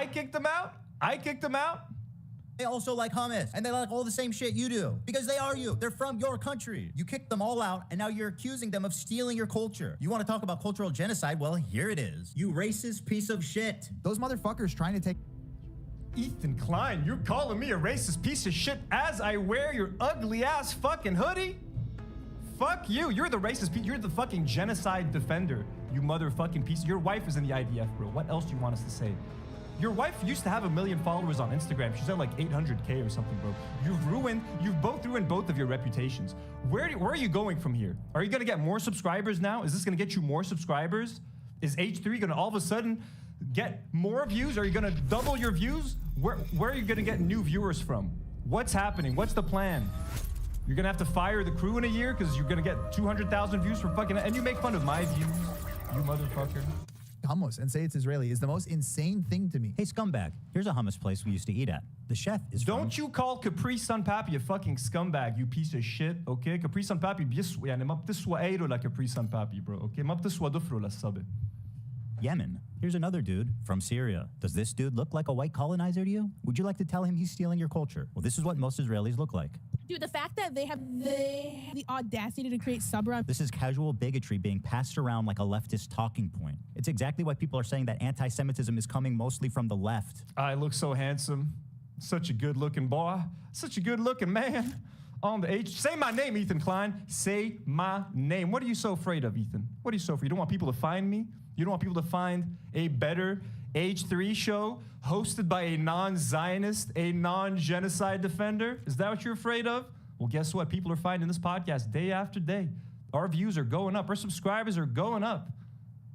I kicked them out? I kicked them out? They also like hummus, and they like all the same shit you do, because they are you. They're from your country. You kicked them all out, and now you're accusing them of stealing your culture. You want to talk about cultural genocide? Well, here it is. You racist piece of shit. Those motherfuckers trying to take... Ethan Klein, you're calling me a racist piece of shit as I wear your ugly ass fucking hoodie? Fuck you. You're the racist piece. You're the fucking genocide defender. You motherfucking piece. Your wife is in the IDF, bro. What else do you want us to say? Your wife used to have 1 million followers on Instagram. She's at like 800K or something, bro. You've both ruined both of your reputations. Where are you going from here? Are you gonna get more subscribers now? Is this gonna get you more subscribers? Is H3 gonna all of a sudden get more views? Are you gonna double your views? Where are you gonna get new viewers from? What's happening? What's the plan? You're gonna have to fire the crew in a year because you're gonna get 200,000 views for fucking, and you make fun of my views, you motherfucker. hummus and say it's Israeli is the most insane thing to me. Hey, scumbag, here's a hummus place we used to eat at. The chef is Don't you call Capri Sun Papi a fucking scumbag, you piece of shit, okay? Capri Sun Papi بيسوى يعني ما بتسوى ايرو لا Capri Sun Papi, bro, okay? ما بتسوى ضفره للصبي. Yemen. Here's another dude from Syria. Does this dude look like a white colonizer to you? Would you like to tell him he's stealing your culture? Well, this is what most Israelis look like. Dude, the fact that they have the audacity to create Sabra. This is casual bigotry being passed around like a leftist talking point. It's exactly why people are saying that anti-Semitism is coming mostly from the left. I look so handsome. Such a good-looking boy. Such a good-looking man. On the H. Say my name, Ethan Klein. Say my name. What are you so afraid of, Ethan? What are you so afraid? You don't want people to find me? You don't want people to find a better H3 show hosted by a non-Zionist, a non-genocide defender? Is that what you're afraid of? Well, guess what? People are finding this podcast day after day. Our views are going up. Our subscribers are going up.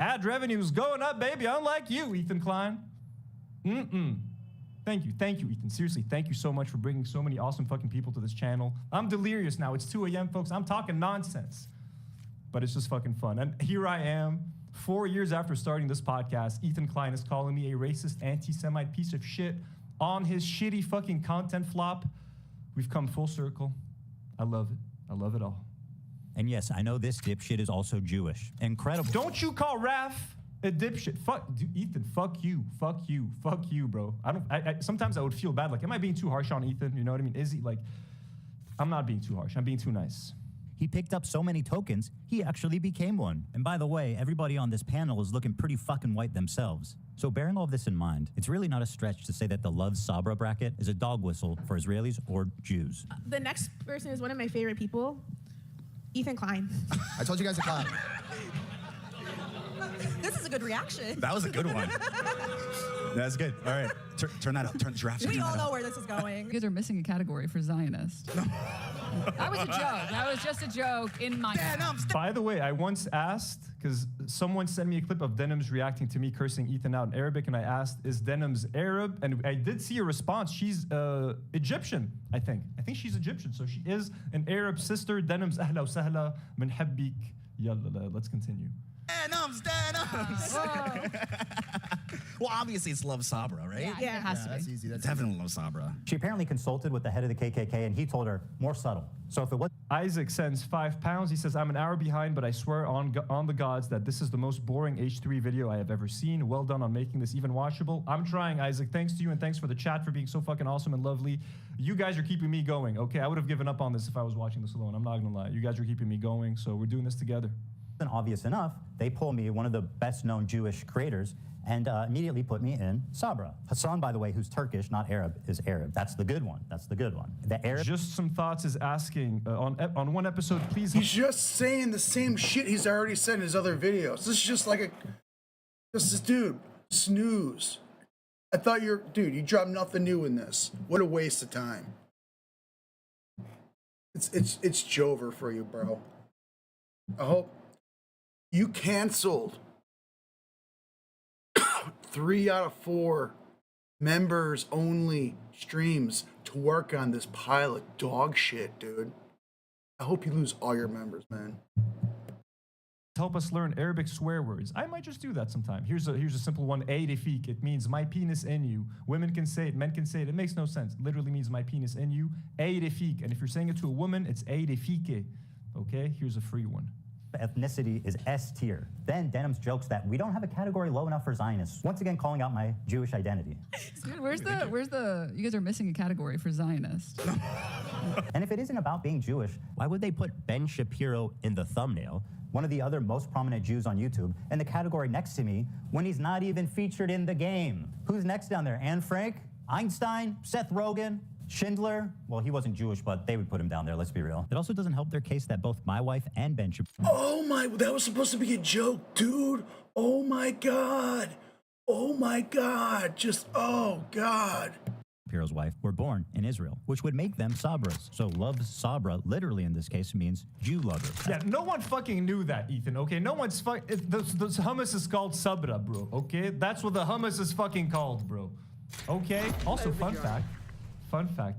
Ad revenue is going up, baby. Unlike you, Ethan Klein. Thank you, Ethan. Seriously, thank you so much for bringing so many awesome fucking people to this channel. I'm delirious now. It's 2 a.m., folks. I'm talking nonsense. But it's just fucking fun. And here I am, 4 years after starting this podcast, Ethan Klein is calling me a racist, anti-Semite piece of shit on his shitty fucking content flop. We've come full circle. I love it. I love it all. And yes, I know this dipshit is also Jewish. Incredible. Don't you call Raph a dipshit. Fuck, dude, Ethan, fuck you, bro. Sometimes I would feel bad. Like, am I being too harsh on Ethan? You know what I mean? Is he like, I'm not being too harsh. I'm being too nice. He picked up so many tokens, he actually became one. And by the way, everybody on this panel is looking pretty fucking white themselves. So bearing all of this in mind, it's really not a stretch to say that the Love Sabra bracket is a dog whistle for Israelis or Jews. The next person is one of my favorite people, Ethan Klein. I told you guys to clap. This is a good reaction. That was a good one. That's good. All right. Turn that up. Turn the giraffe. We all know where this is going. You guys are missing a category for Zionist. That was a joke. That was just a joke in my... By the way, I once asked, because someone sent me a clip of Denims reacting to me cursing Ethan out in Arabic, and I asked, is Denims Arab? And I did see a response. She's Egyptian, I think. I think she's Egyptian, so she is an Arab sister. Denims, ahla wa sahla, min habbik. Yalla, let's continue. Denims. Well, obviously it's Love Sabra, right? Yeah, it has to be. That's easy. That's Definitely Love Sabra. She apparently consulted with the head of the KKK, and he told her, more subtle. So if it was... Isaac sends £5. He says, I'm an hour behind, but I swear on the gods that this is the most boring H3 video I have ever seen. Well done on making this even watchable. I'm trying, Isaac. Thanks to you, and thanks for the chat for being so fucking awesome and lovely. You guys are keeping me going, okay? I would have given up on this if I was watching this alone. I'm not gonna lie. You guys are keeping me going, so we're doing this together. obvious enough, they pull me, one of the best-known Jewish creators, and immediately put me in Sabra. Hassan, by the way, who's Turkish, not Arab, is Arab. That's the good one. That's the good one. The Arab. Just Some Thoughts is asking, on one episode, please... He's just saying the same shit he's already said in his other videos. This is just like this dude, snooze. I thought dude, you dropped nothing new in this. What a waste of time. It's Jover for you, bro. I hope you canceled 3 out of 4 members only streams to work on this pile of dog shit, dude. I hope you lose all your members, man. Help us learn Arabic swear words. I might just do that sometime. Here's a simple one. Eirefik. It means my penis in you. Women can say it, men can say it. It makes no sense. It literally means my penis in you. Eirefik. And if you're saying it to a woman, it's Eirefike. Okay? Here's a free one. ethnicity is S tier. Then Denham's jokes that we don't have a category low enough for Zionists, once again calling out my Jewish identity. Dude, where's the, you guys are missing a category for Zionist. And if it isn't about being Jewish, why would they put Ben Shapiro in the thumbnail, one of the other most prominent Jews on YouTube, in the category next to me when he's not even featured in the game? Who's next down there? Anne Frank? Einstein? Seth Rogen? Schindler? Well, he wasn't Jewish, but they would put him down there, let's be real. It also doesn't help their case that both my wife and Ben Shapiro... Oh my, that was supposed to be a joke, dude. Oh my God. Oh my God. Just, oh God. Shapiro's wife were born in Israel, which would make them Sabras. So love Sabra, literally in this case, means Jew lover. Yeah, no one fucking knew that, Ethan, okay? No one's the hummus is called Sabra, bro, okay? That's what the hummus is fucking called, bro. Okay? Also, fun fact,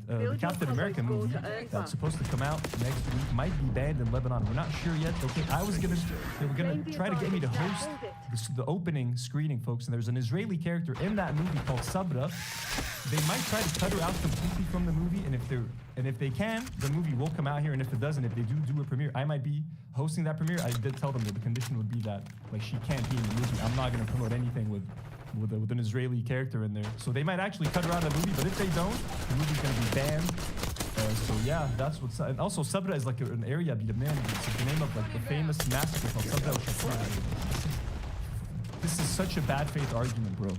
the Captain America movie that's supposed to come out next week might be banned in Lebanon. We're not sure yet. Okay, they were gonna try to get me to host the opening screening, folks. And there's an Israeli character in that movie called Sabra. They might try to cut her out completely from the movie, and if they can, the movie will come out here. And if it doesn't, if they do a premiere, I might be hosting that premiere. I did tell them that the condition would be that like she can't be in the movie. I'm not gonna promote anything with an Israeli character in there. So they might actually cut her out of the movie, but if they don't, the movie's gonna be banned. So yeah, that's what's... And also, Sabra is like an area, it's the name of like the famous massacre called Sabra al-Shafra. This is such a bad faith argument, bro.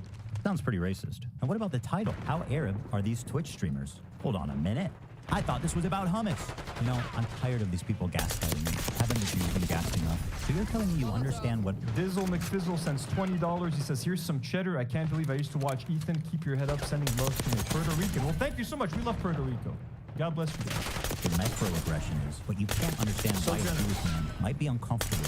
Sounds pretty racist. And what about the title? How Arab are these Twitch streamers? Hold on a minute. I thought this was about hummus. You know, I'm tired of these people gaslighting me. Haven't the Jews been gassed enough? So you're telling me you understand what... Dizzle McFizzle sends $20. He says, here's some cheddar. I can't believe I used to watch Ethan. Keep your head up. Sending love to me. Puerto Rican. Well, thank you so much. We love Puerto Rico. God bless you guys. The microaggression is, but you can't understand why a Jewish man might be uncomfortable.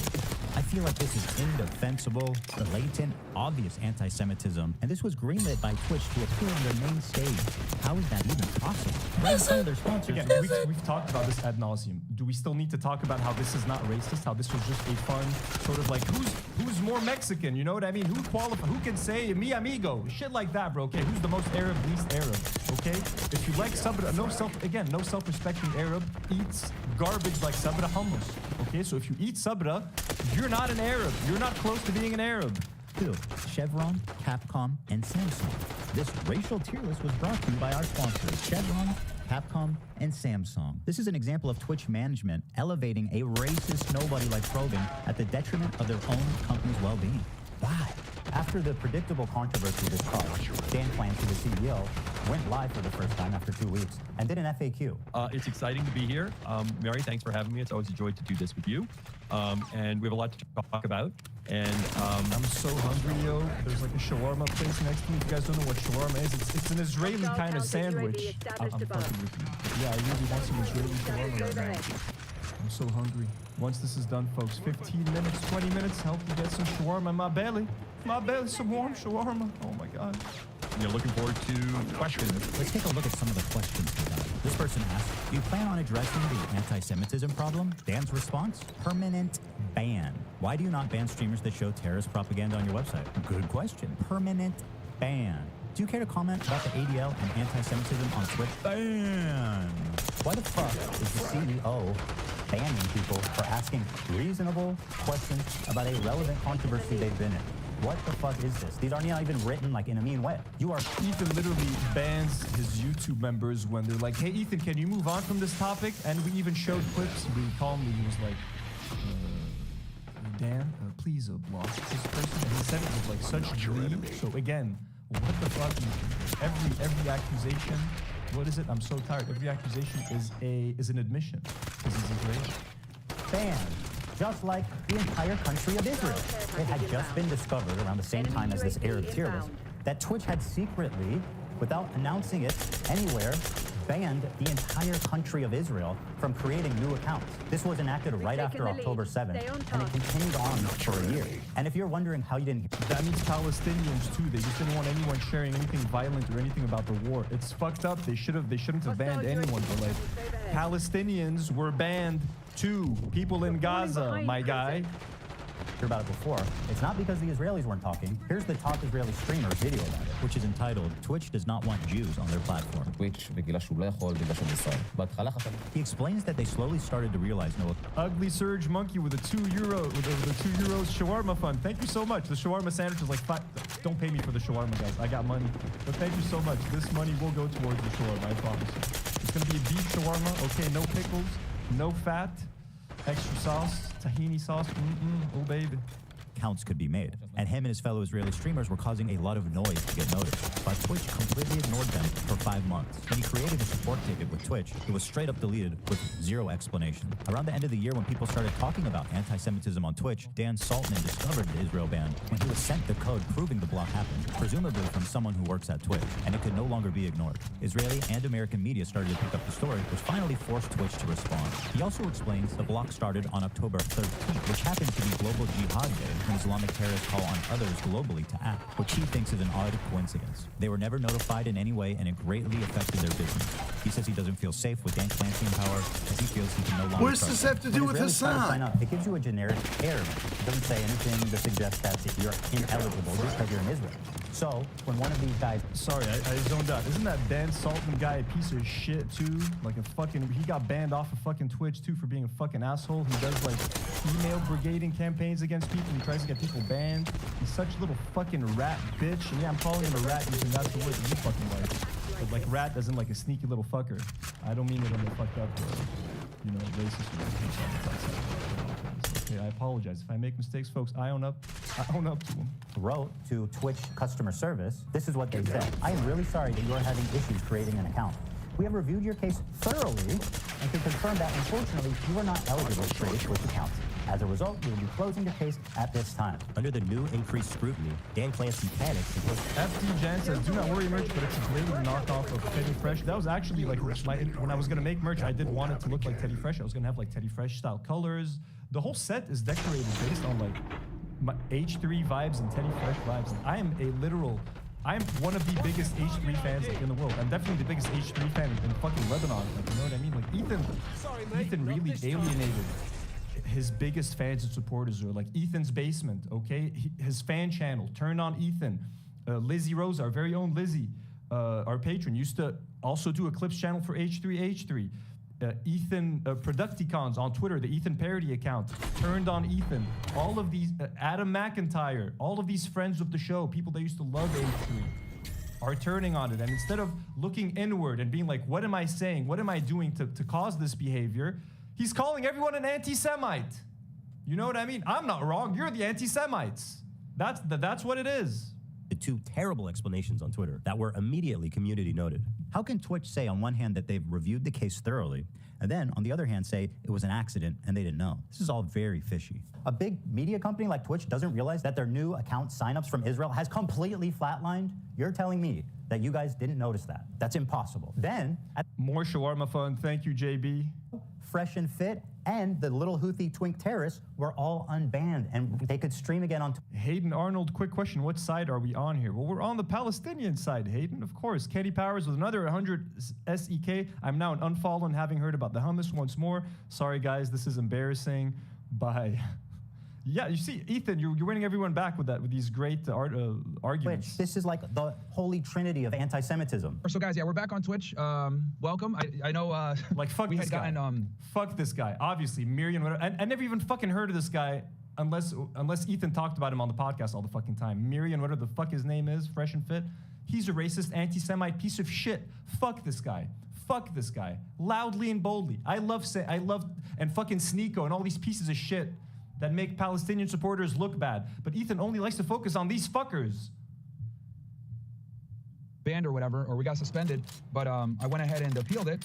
I feel like this is indefensible, blatant, obvious anti-Semitism, and this was greenlit by Twitch to appear on their main stage. How is that even possible? Right in front of their sponsors. Again, we've talked about this ad nauseum. Do we still need to talk about how this is not racist? How this was just a fun sort of like who's more Mexican? You know what I mean? Who can say mi amigo? Shit like that, bro. Okay, who's the most Arab, least Arab? Okay, if you like Sabra, no self-respecting Arab eats garbage like Sabra hummus. Okay, so if you eat Sabra, you're not an Arab. You're not close to being an Arab. 2. Chevron, Capcom, and Samsung. This racial tier list was brought to you by our sponsors, Chevron, Capcom, and Samsung. This is an example of Twitch management elevating a racist nobody like Probing at the detriment of their own company's well-being. Why? After the predictable controversy of this car, Dan Clancy, the CEO, went live for the first time after 2 weeks and did an FAQ. It's exciting to be here. Mary, thanks for having me. It's always a joy to do this with you. And we have a lot to talk about. And I'm so hungry, yo. There's like a shawarma place next to me. If you guys don't know what shawarma is, it's an Israeli kind of sandwich. I'm fucking with you. Yeah, I really want some Israeli shawarma right now. I'm so hungry. Once this is done, folks, 15 minutes, 20 minutes, help me get some shawarma in my belly. My belly, some warm shawarma. Oh my God. looking forward to questions. Let's take a look at some of the questions we got. This person asked, do you plan on addressing the anti-Semitism problem? Dan's response, permanent ban. Why do you not ban streamers that show terrorist propaganda on your website? Good question. Permanent ban. Do you care to comment about the ADL and anti-Semitism on Twitch? Ban. Why the fuck is the CEO banning people for asking reasonable questions about a relevant controversy they've been in? What the fuck is this? These aren't even written like in a mean way. You are... Ethan literally bans his YouTube members when they're like, hey, Ethan, can you move on from this topic? And we even showed clips. He calmly was like, Dan, please block this person. And he said it with like such glee. So again, what the fuck? Every accusation, what is it? I'm so tired. Every accusation is an admission. This is Israeli. Banned. Just like the entire country of Israel. It had just been discovered around the same time as this Arab tier list that Twitch had secretly, without announcing it anywhere, banned the entire country of Israel from creating new accounts. This was enacted right after October 7th, and it continued on for a year. And if you're wondering how you didn't... That means Palestinians too. They just didn't want anyone sharing anything violent or anything about the war. It's fucked up. They shouldn't have banned anyone, but like, Palestinians were banned too. People in Gaza, my guy. about it before. It's not because the Israelis weren't talking. Here's the top Israeli streamer's video about it, which is entitled, Twitch does not want Jews on their platform. He explains that they slowly started to realize no. Ugly Surge Monkey with a €2 with the €2 shawarma fund. Thank you so much. The shawarma sandwich is like $5. Don't pay me for the shawarma, guys. I got money. But thank you so much. This money will go towards the shawarma, I promise you. It's gonna be a beef shawarma, okay? No pickles, no fat, extra sauce, tahini sauce. Oh baby. Counts could be made, and him and his fellow Israeli streamers were causing a lot of noise to get noticed. But Twitch completely ignored them for 5 months. When he created a support ticket with Twitch, it was straight up deleted with zero explanation. Around the end of the year, when people started talking about anti-Semitism on Twitch, Dan Saltman discovered the Israel ban when he was sent the code proving the block happened, presumably from someone who works at Twitch, and it could no longer be ignored. Israeli and American media started to pick up the story, which finally forced Twitch to respond. He also explains the block started on October 13th, which happened to be Global Jihad Day, when Islamic terrorists call on others globally to act, which he thinks is an odd coincidence. They were never notified in any way, and it greatly affected their business. He says he doesn't feel safe with Dan Clancy in power, as he feels he can no longer. What does this have to do with Hassan? It gives you a generic error. It doesn't say anything to suggest that you're ineligible just because you're in Israel. So, when one of these guys... Sorry, I zoned out. Isn't that Dan Saltman guy a piece of shit, too? Like a fucking... He got banned off of fucking Twitch, too, for being a fucking asshole. He does, like, email brigading campaigns against people. He tries to get people banned. He's such a little fucking rat bitch. And yeah, I'm calling him a rat using that's the word that you fucking like. But, like, rat doesn't like a sneaky little fucker. I don't mean it in the fucked up, you know, racist way. Okay, I apologize. If I make mistakes, folks, I own up to them. Wrote to Twitch customer service, this is what they said. I am really sorry that you are having issues creating an account. We have reviewed your case thoroughly and can confirm that, unfortunately, you are not eligible to create a Twitch account. As a result, we will be closing the case at this time. Under the new increased scrutiny, Dan Clancy panics. FD Jan says, do not worry, merch, but it's a blatant knockoff of Teddy Fresh. That was actually like when I was gonna make merch, I did want it to look like Teddy Fresh. I was gonna have like Teddy Fresh style colors. The whole set is decorated based on like my H3 vibes and Teddy Fresh vibes. I am one of the biggest H3 fans like, in the world. I'm definitely the biggest H3 fan in fucking Lebanon. Like, you know what I mean? Like Ethan really alienated his biggest fans and supporters, or like Ethan's Basement, okay? His fan channel, Turn on Ethan. Lizzie Rose, our very own Lizzie, our patron, used to also do a clips channel for H3H3. Ethan Producticons on Twitter, the Ethan parody account, Turned on Ethan. All of these, Adam McIntyre, all of these friends of the show, people that used to love H3, are turning on it. And instead of looking inward and being like, what am I saying? What am I doing to cause this behavior? He's calling everyone an anti-Semite. You know what I mean? I'm not wrong. You're the anti-Semites. That's what it is. The two terrible explanations on Twitter that were immediately community noted. How can Twitch say on one hand that they've reviewed the case thoroughly, and then on the other hand say it was an accident and they didn't know? This is all very fishy. A big media company like Twitch doesn't realize that their new account signups from Israel has completely flatlined? You're telling me that you guys didn't notice that? That's impossible. Then, more shawarma fun. Thank you, JB. Fresh and Fit and the little Houthi twink terrorists were all unbanned, and they could stream again on Hayden Arnold, quick question. What side are we on here? Well, we're on the Palestinian side, Hayden, of course. Kenny Powers with another 100 SEK. I'm now an unfollow, having heard about the hummus once more. Sorry, guys, this is embarrassing. Bye. Yeah, you see, Ethan, you're winning everyone back with that, with these great arguments. Twitch. This is like the holy trinity of anti-Semitism. So, guys, yeah, we're back on Twitch. Welcome. I know. Like, fuck this guy. Fuck this guy. Obviously, Miriam. I never even fucking heard of this guy unless Ethan talked about him on the podcast all the fucking time. Miriam, whatever the fuck his name is, Fresh and Fit. He's a racist, anti-Semite piece of shit. Fuck this guy. Fuck this guy. Loudly and boldly. I love and fucking Sneeko and all these pieces of shit that make Palestinian supporters look bad. But Ethan only likes to focus on these fuckers. Banned or whatever, or we got suspended, but I went ahead and appealed it,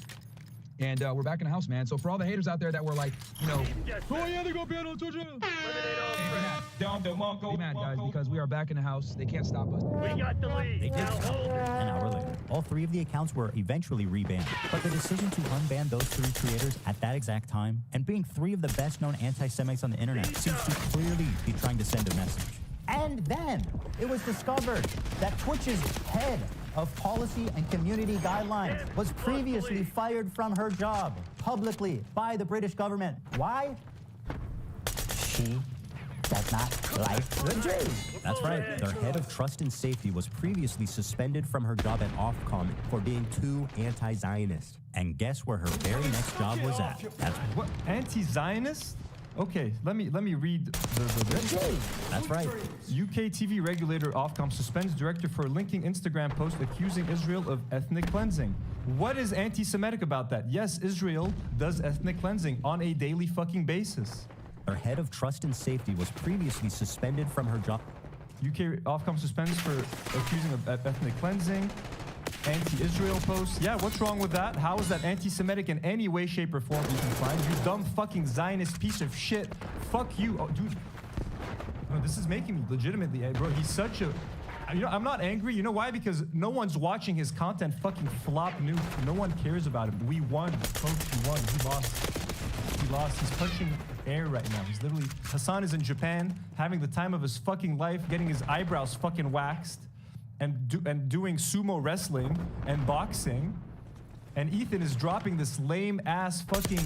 and we're back in the house, man. So for all the haters out there that were like, you know, oh yeah, they go ban on Twitch. Be mad, guys, because we are back in the house. They can't stop us. We got the lead. They did. An hour later, all three of the accounts were eventually rebanned. But the decision to unban those three creators at that exact time, and being three of the best-known anti-Semites on the internet, seems to clearly be trying to send a message. And then it was discovered that Twitch's head of policy and community guidelines was previously fired from her job publicly by the British government. Why? She does not like the Jews. That's right. Their head of trust and safety was previously suspended from her job at Ofcom for being too anti-Zionist. And guess where her very next job was at? That's What? Anti-Zionist? Okay, let me read the That's right. UK TV regulator Ofcom suspends director for linking Instagram post accusing Israel of ethnic cleansing. What is anti-Semitic about that? Yes, Israel does ethnic cleansing on a daily fucking basis. Her head of trust and safety was previously suspended from her job. UK Ofcom suspends for accusing of ethnic cleansing. Anti-Israel posts. Yeah, what's wrong with that? How is that anti-Semitic in any way, shape, or form, Ethan Klein? You dumb fucking Zionist piece of shit. Fuck you. Oh, dude. No, this is making me legitimately, bro, he's such a... You know, I'm not angry. You know why? Because no one's watching his content fucking flop nuke. No one cares about him. We won. Coach, he won. He lost. He lost. He's punching air right now. He's literally... Hassan is in Japan, having the time of his fucking life, getting his eyebrows fucking waxed. And doing sumo wrestling and boxing, and Ethan is dropping this lame ass fucking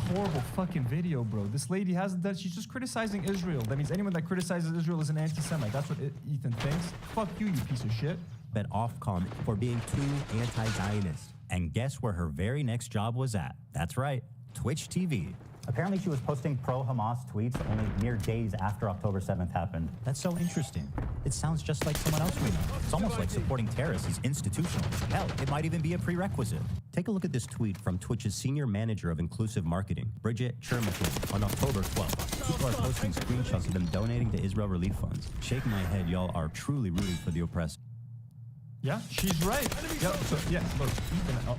horrible fucking video, bro. This lady hasn't done. She's just criticizing Israel. That means anyone that criticizes Israel is an anti-Semite. That's what Ethan thinks. Fuck you, you piece of shit. At Ofcom for being too anti-Zionist. And guess where her very next job was at? That's right, Twitch TV. Apparently she was posting pro-Hamas tweets only mere days after October 7th happened. That's so interesting. It sounds just like someone else we know. It's almost like supporting terrorists is institutional. Hell, it might even be a prerequisite. Take a look at this tweet from Twitch's senior manager of inclusive marketing, Bridget Chermichlin, on October 12th. People are posting screenshots of them donating to Israel relief funds. Shaking my head, y'all are truly rooting for the oppressed. Yeah, she's right. Yeah, so, yeah, look, Ethan,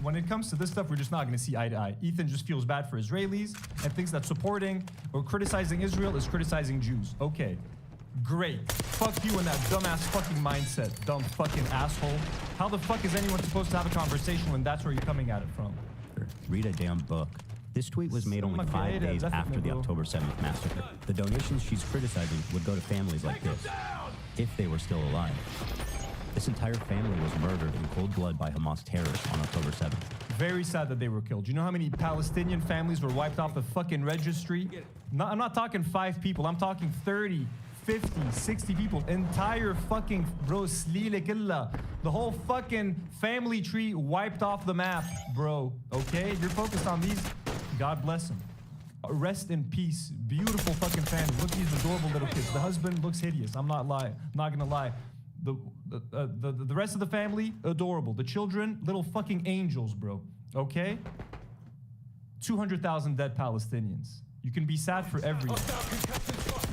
when it comes to this stuff, we're just not going to see eye to eye. Ethan just feels bad for Israelis and thinks that supporting or criticizing Israel is criticizing Jews. Okay, great. Fuck you and that dumbass fucking mindset, dumb fucking asshole. How the fuck is anyone supposed to have a conversation when that's where you're coming at it from? Read a damn book. This tweet was made only 5 days after the October 7th massacre. The donations she's criticizing would go to families like this, if they were still alive. This entire family was murdered in cold blood by Hamas terrorists on October 7th. Very sad that they were killed. You know how many Palestinian families were wiped off the fucking registry? I'm not talking 5 people. I'm talking 30, 50, 60 people. Entire fucking, bro, the whole fucking family tree wiped off the map, bro. Okay? You're focused on these. God bless them. Rest in peace. Beautiful fucking family. Look at these adorable little kids. The husband looks hideous. I'm not lying. I'm not gonna lie. The rest of the family, adorable. The children, little fucking angels, bro. Okay? 200,000 dead Palestinians. You can be sad for everyone.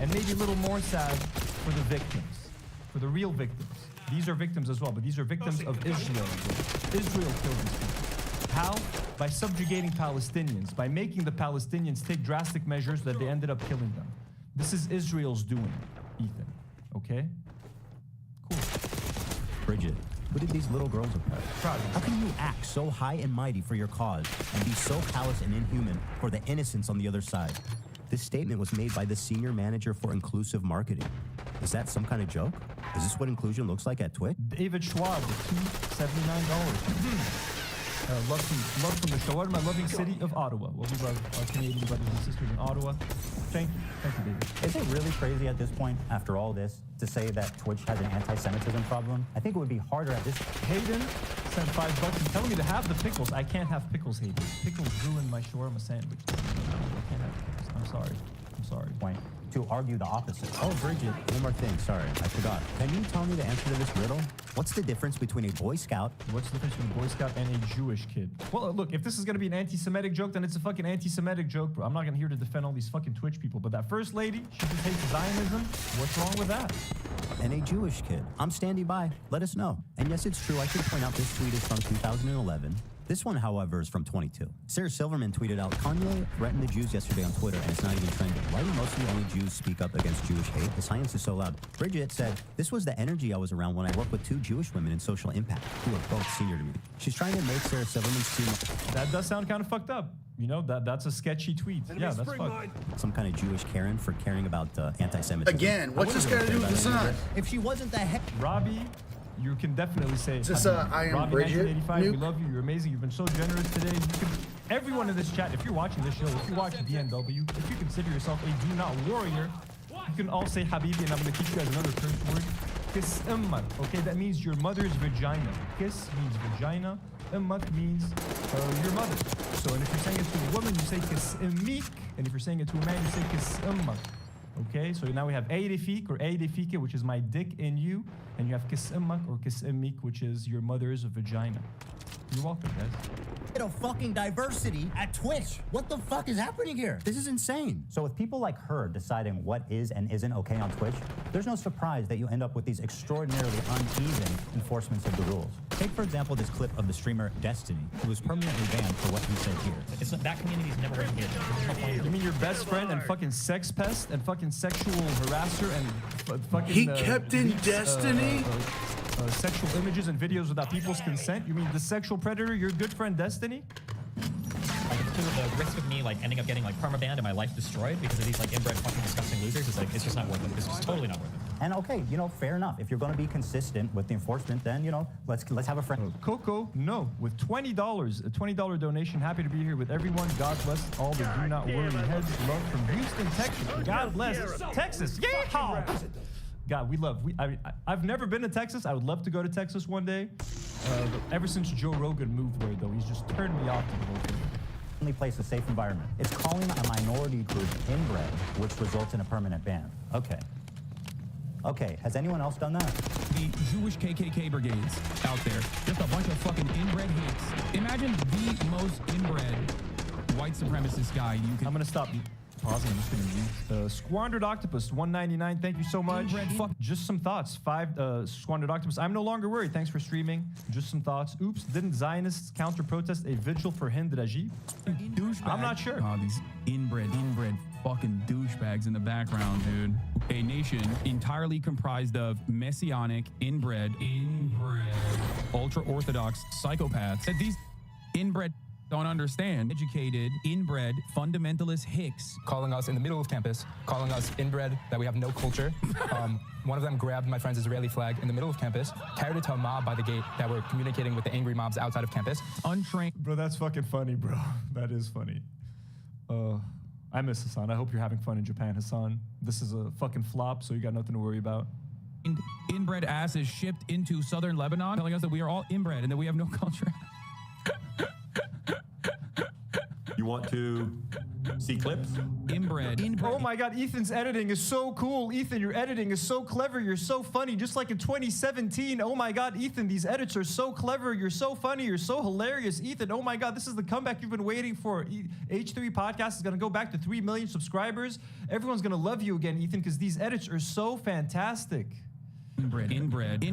And maybe a little more sad for the victims. For the real victims. These are victims as well, but these are victims of Israel. Israel killed these people. How? By subjugating Palestinians. By making the Palestinians take drastic measures that they ended up killing them. This is Israel's doing, Ethan. Okay? Cool. Bridget, who did these little girls oppress? Proud. How can you act so high and mighty for your cause and be so callous and inhuman for the innocents on the other side? This statement was made by the senior manager for inclusive marketing. Is that some kind of joke? Is this what inclusion looks like at Twitch? David Schwab, $279. Love from the shawarma loving city of Ottawa. Well, we love our Canadian brothers and sisters in Ottawa. Thank you, David. Is it really crazy at this point, after all this, to say that Twitch has an anti-Semitism problem? I think it would be harder at this. Hayden sent $5 and telling me to have the pickles. I can't have pickles, Hayden. Pickles ruin my shawarma sandwich. I can't have pickles. I'm sorry. Point to argue the opposite. Oh, Bridget, one more thing. Sorry, I forgot. Can you tell me the answer to this riddle? What's the difference between a Boy Scout? What's the difference between a Boy Scout and a Jewish kid? Well, look, if this is gonna be an anti-Semitic joke, then it's a fucking anti-Semitic joke, bro. I'm not gonna here to defend all these fucking Twitch people, but that first lady, she just hates Zionism. What's wrong with that? And a Jewish kid. I'm standing by. Let us know. And yes, it's true. I should point out this tweet is from 2011. This one, however, is from 22. Sarah Silverman tweeted out, Kanye threatened the Jews yesterday on Twitter, and it's not even trending. Why do mostly only Jews speak up against Jewish hate? The science is so loud. Bridget said, this was the energy I was around when I worked with 2 Jewish women in social impact, who are both senior to me. She's trying to make Sarah Silverman seem... That does sound kind of fucked up. You know, that's a sketchy tweet. Yeah, that's fucked. Some kind of Jewish Karen for caring about anti-Semitism. Again, what's this got to do with the sun? If she wasn't the heck... Robbie you can definitely say. Is this, Habibi. I am Robbie, Bridget 1985, we nuke? love you. You're amazing. You've been so generous today. Everyone in this chat, if you're watching this show, if you watch DNW, if you consider yourself a do not warrior, you can all say Habibi, and I'm going to teach you guys another curse word. Kiss ummak. Okay, that means your mother's vagina. Kiss means vagina. Ummak means your mother. So, and if you're saying it to a woman, you say kiss ummik. And if you're saying it to a man, you say kiss ummak. Okay, so now we have Eidefik or Eidefike, which is my dick in you. And you have kiss ummak or kiss ummik, which is your mother's vagina. You're welcome, guys. Of fucking diversity at Twitch. What the fuck is happening here? This is insane. So with people like her deciding what is and isn't okay on Twitch, there's no surprise that you end up with these extraordinarily uneven enforcements of the rules. Take, for example, this clip of the streamer Destiny, who was permanently banned for what he said here. It's not, that community's never written here. You mean your best friend and fucking sex pest and fucking sexual harasser and fucking... He kept in Destiny? Sexual images and videos without people's consent? You mean the sexual predator, your good friend Destiny? Like, the risk of me like ending up getting like permabanned and my life destroyed because of these like inbred fucking disgusting losers is like, it's just not worth it. It's just totally not worth it. And okay, you know, fair enough. If you're going to be consistent with the enforcement, then, you know, let's have a friend. Coco, no, with $20, a $20 donation. Happy to be here with everyone. God bless all the do not worry heads. Love from Houston, Texas. God bless Texas. Yeehaw! God, we love. I've never been to Texas. I would love to go to Texas one day. But ever since Joe Rogan moved there, though, he's just turned me off to the whole thing. Only place a safe environment. It's calling a minority group inbred, which results in a permanent ban. Okay. Okay, has anyone else done that? The Jewish KKK brigades out there, just a bunch of fucking inbred hicks. Imagine the most inbred white supremacist guy you can. I'm gonna stop pausing. I'm just gonna read. Squandered Octopus, 199. Thank you so much. Just some thoughts. Squandered Octopus. I'm no longer worried. Thanks for streaming. Just some thoughts. Oops, didn't Zionists counter-protest a vigil for Hind Rajib? I'm not sure. Oh, these inbred fucking douchebags in the background, dude. A nation entirely comprised of messianic, inbred, ultra-orthodox psychopaths that these inbred don't understand. Educated, inbred, fundamentalist hicks. Calling us in the middle of campus, calling us inbred, that we have no culture. One of them grabbed my friend's Israeli flag in the middle of campus, carried it to a mob by the gate that were communicating with the angry mobs outside of campus. Untrained. Bro, that's fucking funny, bro. That is funny. I miss Hassan. I hope you're having fun in Japan, Hassan. This is a fucking flop, so you got nothing to worry about. Inbred asses shipped into southern Lebanon, telling us that we are all inbred and that we have no culture. You want to see clips? Inbred. Oh my God, Ethan's editing is so cool. Ethan, your editing is so clever. You're so funny, just like in 2017. Oh my God, Ethan, these edits are so clever. You're so funny. You're so hilarious. Ethan, oh my God, this is the comeback you've been waiting for. H3 Podcast is going to go back to 3 million subscribers. Everyone's going to love you again, Ethan, because these edits are so fantastic. Inbred. The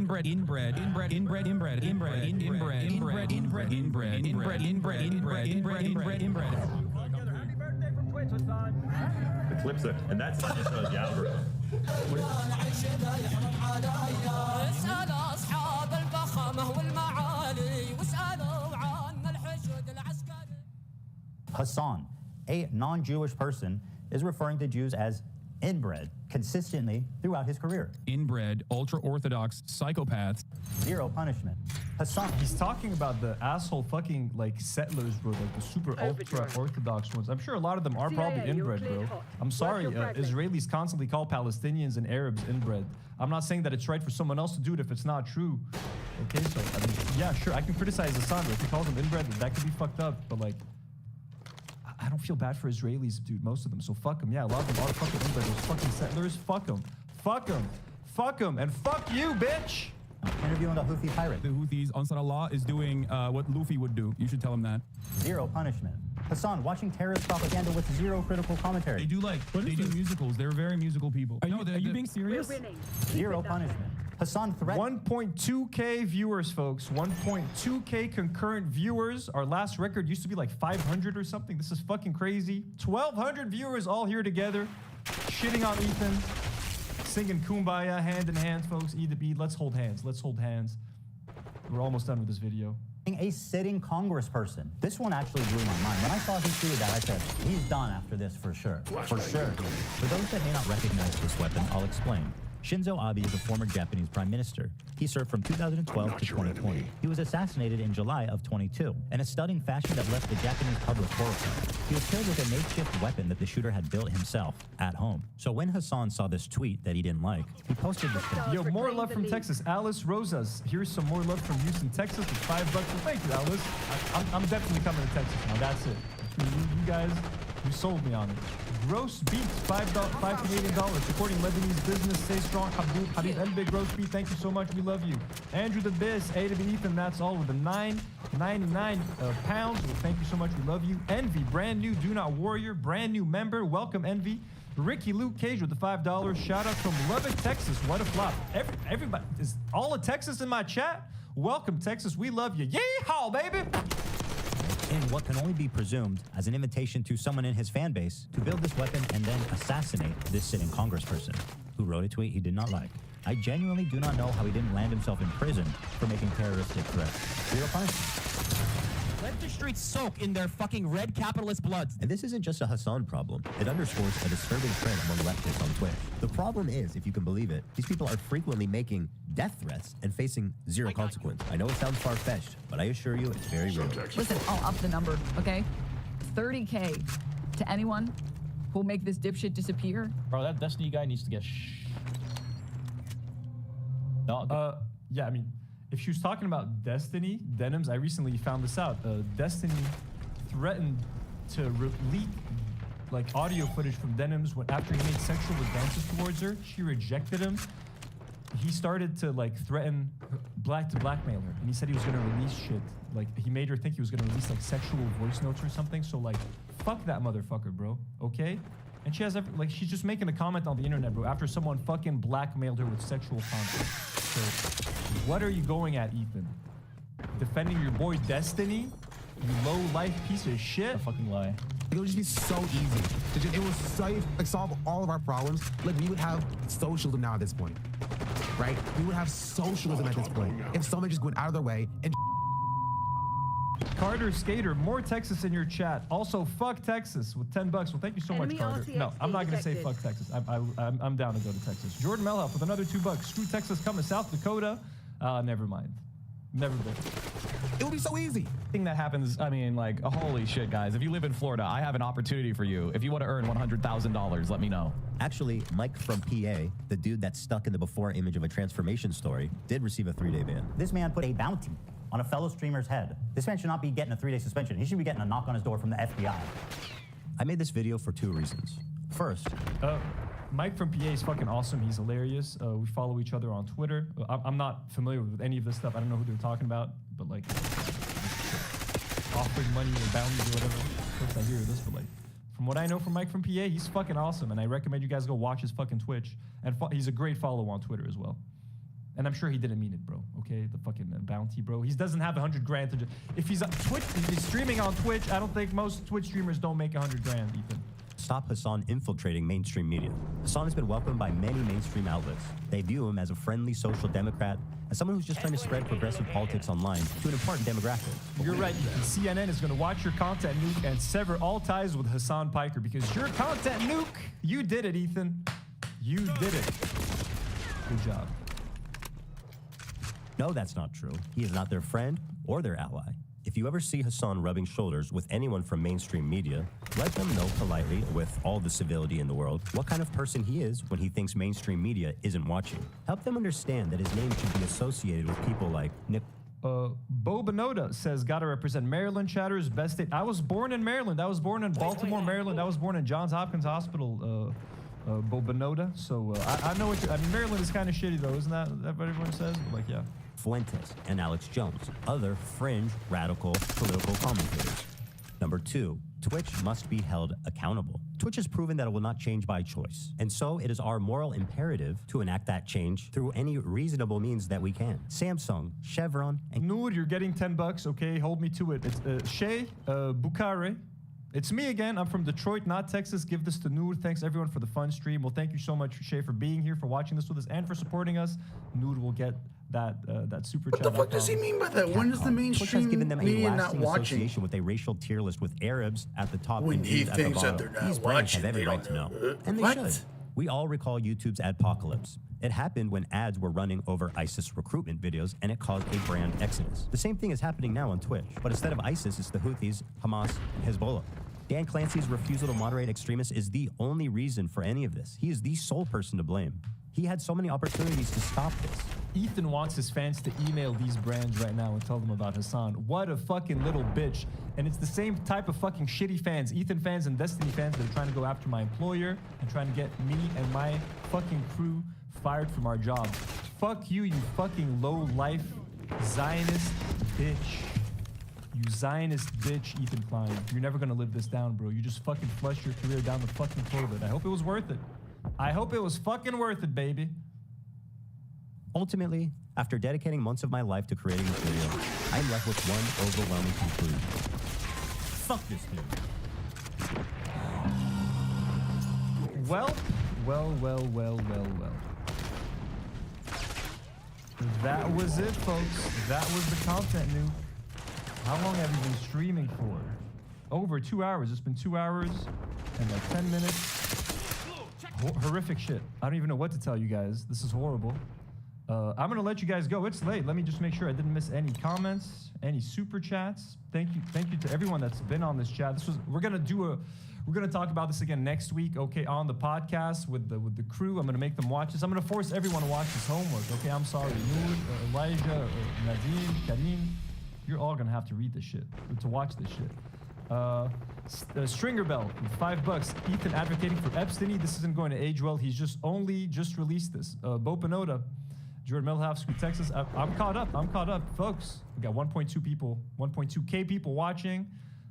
clips are, and that's not just the algorithm. Hassan, a non-Jewish person, is referring to Jews as inbred consistently throughout his career. Inbred, ultra-Orthodox psychopaths. Zero punishment. Hassan. He's talking about the asshole fucking like settlers, bro, like the super ultra-Orthodox ones. I'm sure a lot of them are probably inbred, bro. I'm sorry, Israelis constantly call Palestinians and Arabs inbred. I'm not saying that it's right for someone else to do it if it's not true. Okay, so, I mean, yeah, sure, I can criticize Hassan, but if he calls them inbred, that could be fucked up, but like, I don't feel bad for Israelis, dude, most of them, so fuck them. Yeah, a lot of them are fucking inbred. Those fucking settlers, fuck them. Fuck them. Fuck them. And fuck you, bitch! Interviewing a Houthi pirate. The Houthis, Ansar Allah, is doing what Luffy would do. You should tell him that. Zero punishment. Hassan, watching terrorist propaganda with zero critical commentary. They do musicals. They're very musical people. Are you being serious? Zero punishment. Hassan threat. 1.2K viewers, folks. 1.2K concurrent viewers. Our last record used to be like 500 or something. This is fucking crazy. 1,200 viewers all here together, shitting on Ethan, singing Kumbaya, hand in hand, folks. E to B. Let's hold hands. Let's hold hands. We're almost done with this video. A sitting congressperson. This one actually blew my mind. When I saw he tweeted that, I said, he's done after this for sure. For sure. For those that may not recognize this weapon, I'll explain. Shinzo Abe is a former Japanese prime minister. He served from 2012 to 2020. He was assassinated in July of 22 in a stunning fashion that left the Japanese public horrified. He was killed with a makeshift weapon that the shooter had built himself at home. So when Hassan saw this tweet that he didn't like, he posted this thing. Yo, more love from Texas. Alice Rosas. Here's some more love from Houston, Texas with $5. Well, thank you, Alice. I'm definitely coming to Texas now. That's it. You guys, you sold me on it. Gross Beats, $5 Canadian dollars. Supporting Lebanese business. Stay strong. Habib and Big Gross Beat. Thank you so much. We love you. Andrew the Biz, A to B Ethan. That's all with the $9.99 pounds. Well, thank you so much. We love you. Envy, brand new Do Not Warrior, brand new member. Welcome, Envy. Ricky Luke Cage with the $5. Shout out from Lubbock, Texas. What a flop. Everybody, is all of Texas in my chat? Welcome, Texas. We love you. Yeehaw, baby. In what can only be presumed as an invitation to someone in his fan base to build this weapon and then assassinate this sitting congressperson who wrote a tweet he did not like. I genuinely do not know how he didn't land himself in prison for making terroristic threats. Real punishment. Let the streets soak in their fucking red capitalist bloods. And this isn't just a Hassan problem. It underscores a disturbing trend among leftists on Twitch. The problem is, if you can believe it, these people are frequently making death threats and facing zero consequence. I know it sounds far-fetched, but I assure you it's very real. Listen, I'll up the number, okay? 30K to anyone who'll make this dipshit disappear. Bro, that Destiny guy needs to get No. Yeah, I mean, if she was talking about Destiny, Denims, I recently found this out. Destiny threatened to leak like audio footage from Denims after he made sexual advances towards her. She rejected him. He started to like threaten to blackmail her, and he said he was gonna release shit. Like he made her think he was gonna release like sexual voice notes or something. So like, fuck that motherfucker, bro. Okay? And she has she's just making a comment on the internet, bro, after someone fucking blackmailed her with sexual content. So, what are you going at, Ethan? Defending your boy Destiny? You low-life piece of shit? A fucking lie. It would just be so easy. It would solve all of our problems. Like, we would have socialism now at this point, right? We would have socialism at this point. If someone just went out of their way and Carter Skater, more Texas in your chat. Also, fuck Texas with $10. Well, thank you so much, Carter. No, I'm not gonna say fuck Texas. I'm down to go to Texas. Jordan Melhoff with another $2. Screw Texas, come to South Dakota. Never mind. Never been. It would be so easy. Thing that happens, I mean, like, holy shit, guys. If you live in Florida, I have an opportunity for you. If you want to earn $100,000, let me know. Actually, Mike from PA, the dude that's stuck in the before image of a transformation story, did receive a 3-day ban. This man put a bounty on a fellow streamer's head. This man should not be getting a 3-day suspension. He should be getting a knock on his door from the FBI. I made this video for 2 reasons. First, Mike from PA is fucking awesome. He's hilarious. We follow each other on Twitter. I'm not familiar with any of this stuff. I don't know who they're talking about, but like offering money or bounties or whatever. Of course I hear this, but like from what I know from Mike from PA, he's fucking awesome, and I recommend you guys go watch his fucking Twitch. And he's a great follow on Twitter as well. And I'm sure he didn't mean it, bro. Okay, the fucking bounty, bro. He doesn't have $100,000 to if he's on Twitch, if he's streaming on Twitch. I don't think most Twitch streamers don't make $100,000, Ethan. Stop Hassan infiltrating mainstream media. Hassan has been welcomed by many mainstream outlets. They view him as a friendly social democrat, as someone who's just trying to spread progressive politics online to an important demographic. You're right, Ethan. CNN is going to watch your content nuke and sever all ties with Hassan Piker because your content nuke, you did it, Ethan. You did it. Good job. No, that's not true. He is not their friend or their ally. If you ever see Hassan rubbing shoulders with anyone from mainstream media, let them know politely, with all the civility in the world, what kind of person he is when he thinks mainstream media isn't watching. Help them understand that his name should be associated with people like Nick. Bo Benoda says, gotta represent Maryland, chatters, best state. I was born in Maryland. I was born in Baltimore, Maryland. I was born in Johns Hopkins Hospital, Bo Benoda. So I know what I mean, Maryland is kind of shitty though, isn't that what everyone says? Like, yeah. Fuentes and Alex Jones, other fringe, radical, political commentators. Number 2, Twitch must be held accountable. Twitch has proven that it will not change by choice, and so it is our moral imperative to enact that change through any reasonable means that we can. Samsung, Chevron, and Noor, you're getting $10, okay? Hold me to it. It's Shay Bukhari. It's me again. I'm from Detroit, not Texas. Give this to Noor. Thanks everyone for the fun stream. Well, thank you so much, Shay, for being here, for watching this with us, and for supporting us. Noor will get that super chat. What the fuck does he mean by that? When is the mainstream given them a media not lasting watching? association with a racial tier list with Arabs at the top When and he Jews at the thinks that bottom. they're not These brands watching, have every they right don't to know, know. and they What? should. We all recall YouTube's adpocalypse. It happened when ads were running over ISIS recruitment videos, and it caused a brand exodus. The same thing is happening now on Twitch, but instead of ISIS, it's the Houthis, Hamas, and Hezbollah. Dan Clancy's refusal to moderate extremists is the only reason for any of this. He is the sole person to blame. He had so many opportunities to stop this. Ethan wants his fans to email these brands right now and tell them about Hassan. What a fucking little bitch. And it's the same type of fucking shitty fans, Ethan fans and Destiny fans, that are trying to go after my employer and trying to get me and my fucking crew fired from our jobs. Fuck you, you fucking low-life Zionist bitch. You Zionist bitch, Ethan Klein. You're never gonna live this down, bro. You just fucking flushed your career down the fucking toilet. I hope it was worth it. I hope it was fucking worth it, baby. Ultimately, after dedicating months of my life to creating this video, I'm left with one overwhelming conclusion. Fuck this dude. Well. That was it, folks. That was the content new. How long have you been streaming for? Over 2 hours. It's been 2 hours and like 10 minutes. Horrific shit. I don't even know what to tell you guys. This is horrible. I'm gonna let you guys go. It's late. Let me just make sure I didn't miss any comments, any super chats. Thank you to everyone that's been on this chat. We're gonna talk about this again next week, okay, on the podcast with the crew. I'm gonna make them watch this. I'm gonna force everyone to watch this homework, okay? I'm sorry, Noor, Elijah, Nadine, Karim, you're all gonna have to read this shit, to watch this shit. Stringer Bell, $5. Ethan advocating for Epstein. This isn't going to age well. He's just released this. Bo Pinota, Jordan Milhouse, Sweet Texas. I'm caught up, folks. We got 1.2K people watching.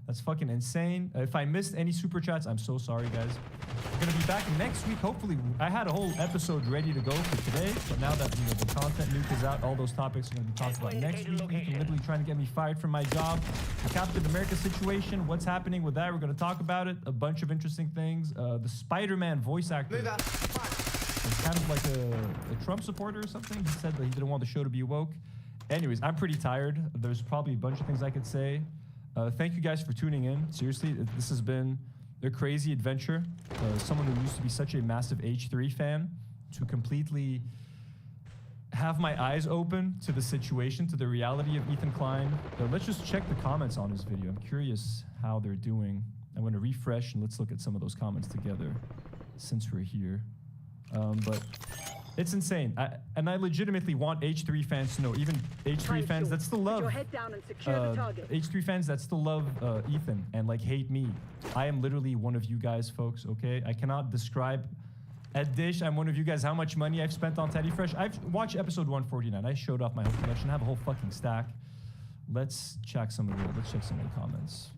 That's fucking insane. If I missed any super chats, I'm so sorry, guys. We're gonna be back next week. Hopefully, I had a whole episode ready to go for today, but now that the content nuke is out, all those topics are gonna be talked about next week. Ethan literally trying to get me fired from my job. The Captain America situation, what's happening with that? We're gonna talk about it. A bunch of interesting things. The Spider-Man voice actor is kind of like a Trump supporter or something. He said that he didn't want the show to be woke. Anyways, I'm pretty tired. There's probably a bunch of things I could say. Thank you guys for tuning in. Seriously, this has been a crazy adventure. Someone who used to be such a massive H3 fan to completely have my eyes open to the situation, to the reality of Ethan Klein. Let's just check the comments on his video. I'm curious how they're doing. I'm going to refresh and let's look at some of those comments together since we're here. But it's insane. I legitimately want H3 fans to know, even H3 fans that still love H3 fans that still love Ethan and like hate me. I am literally one of you guys, folks, okay? I cannot describe at Dish, I'm one of you guys, how much money I've spent on Teddy Fresh. I've watched episode 149. I showed off my whole collection. I have a whole fucking stack. Let's check some of the comments.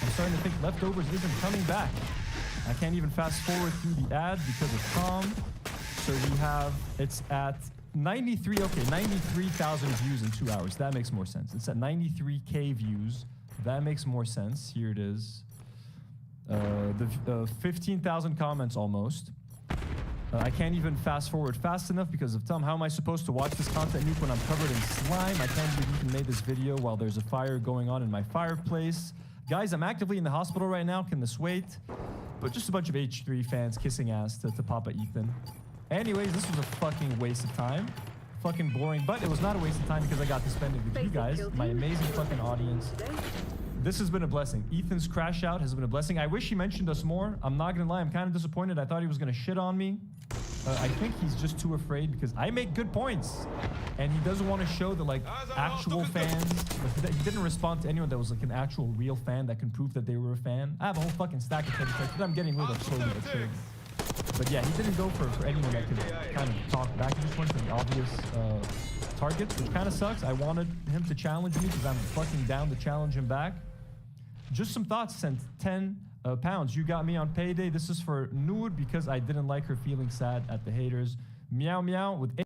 I'm starting to think Leftovers isn't coming back. I can't even fast forward through the ad because of Tom. So we have, it's at 93,000 views in 2 hours. That makes more sense. It's at 93K views. That makes more sense. Here it is. 15,000 comments almost. I can't even fast forward fast enough because of Tom. How am I supposed to watch this content nuke when I'm covered in slime? I can't believe Ethan made this video while there's a fire going on in my fireplace. Guys, I'm actively in the hospital right now. Can this wait? But just a bunch of H3 fans kissing ass to Papa Ethan. Anyways, this was a fucking waste of time. Fucking boring, but it was not a waste of time because I got to spend it with you guys, my amazing fucking audience. This has been a blessing. Ethan's crash out has been a blessing. I wish he mentioned us more. I'm not gonna lie, I'm kind of disappointed. I thought he was gonna shit on me. I think he's just too afraid because I make good points. And he doesn't want to show the like actual fans. Like, he didn't respond to anyone that was like an actual real fan that can prove that they were a fan. I have a whole fucking stack of Teddy Fresh that I'm getting rid of slowly but surely. But yeah, he didn't go for anyone that could kind of talk back. He just went for the obvious targets, which kind of sucks. I wanted him to challenge me because I'm fucking down to challenge him back. Just some thoughts sent 10 pounds. You got me on payday. This is for Noor because I didn't like her feeling sad at the haters. Meow meow with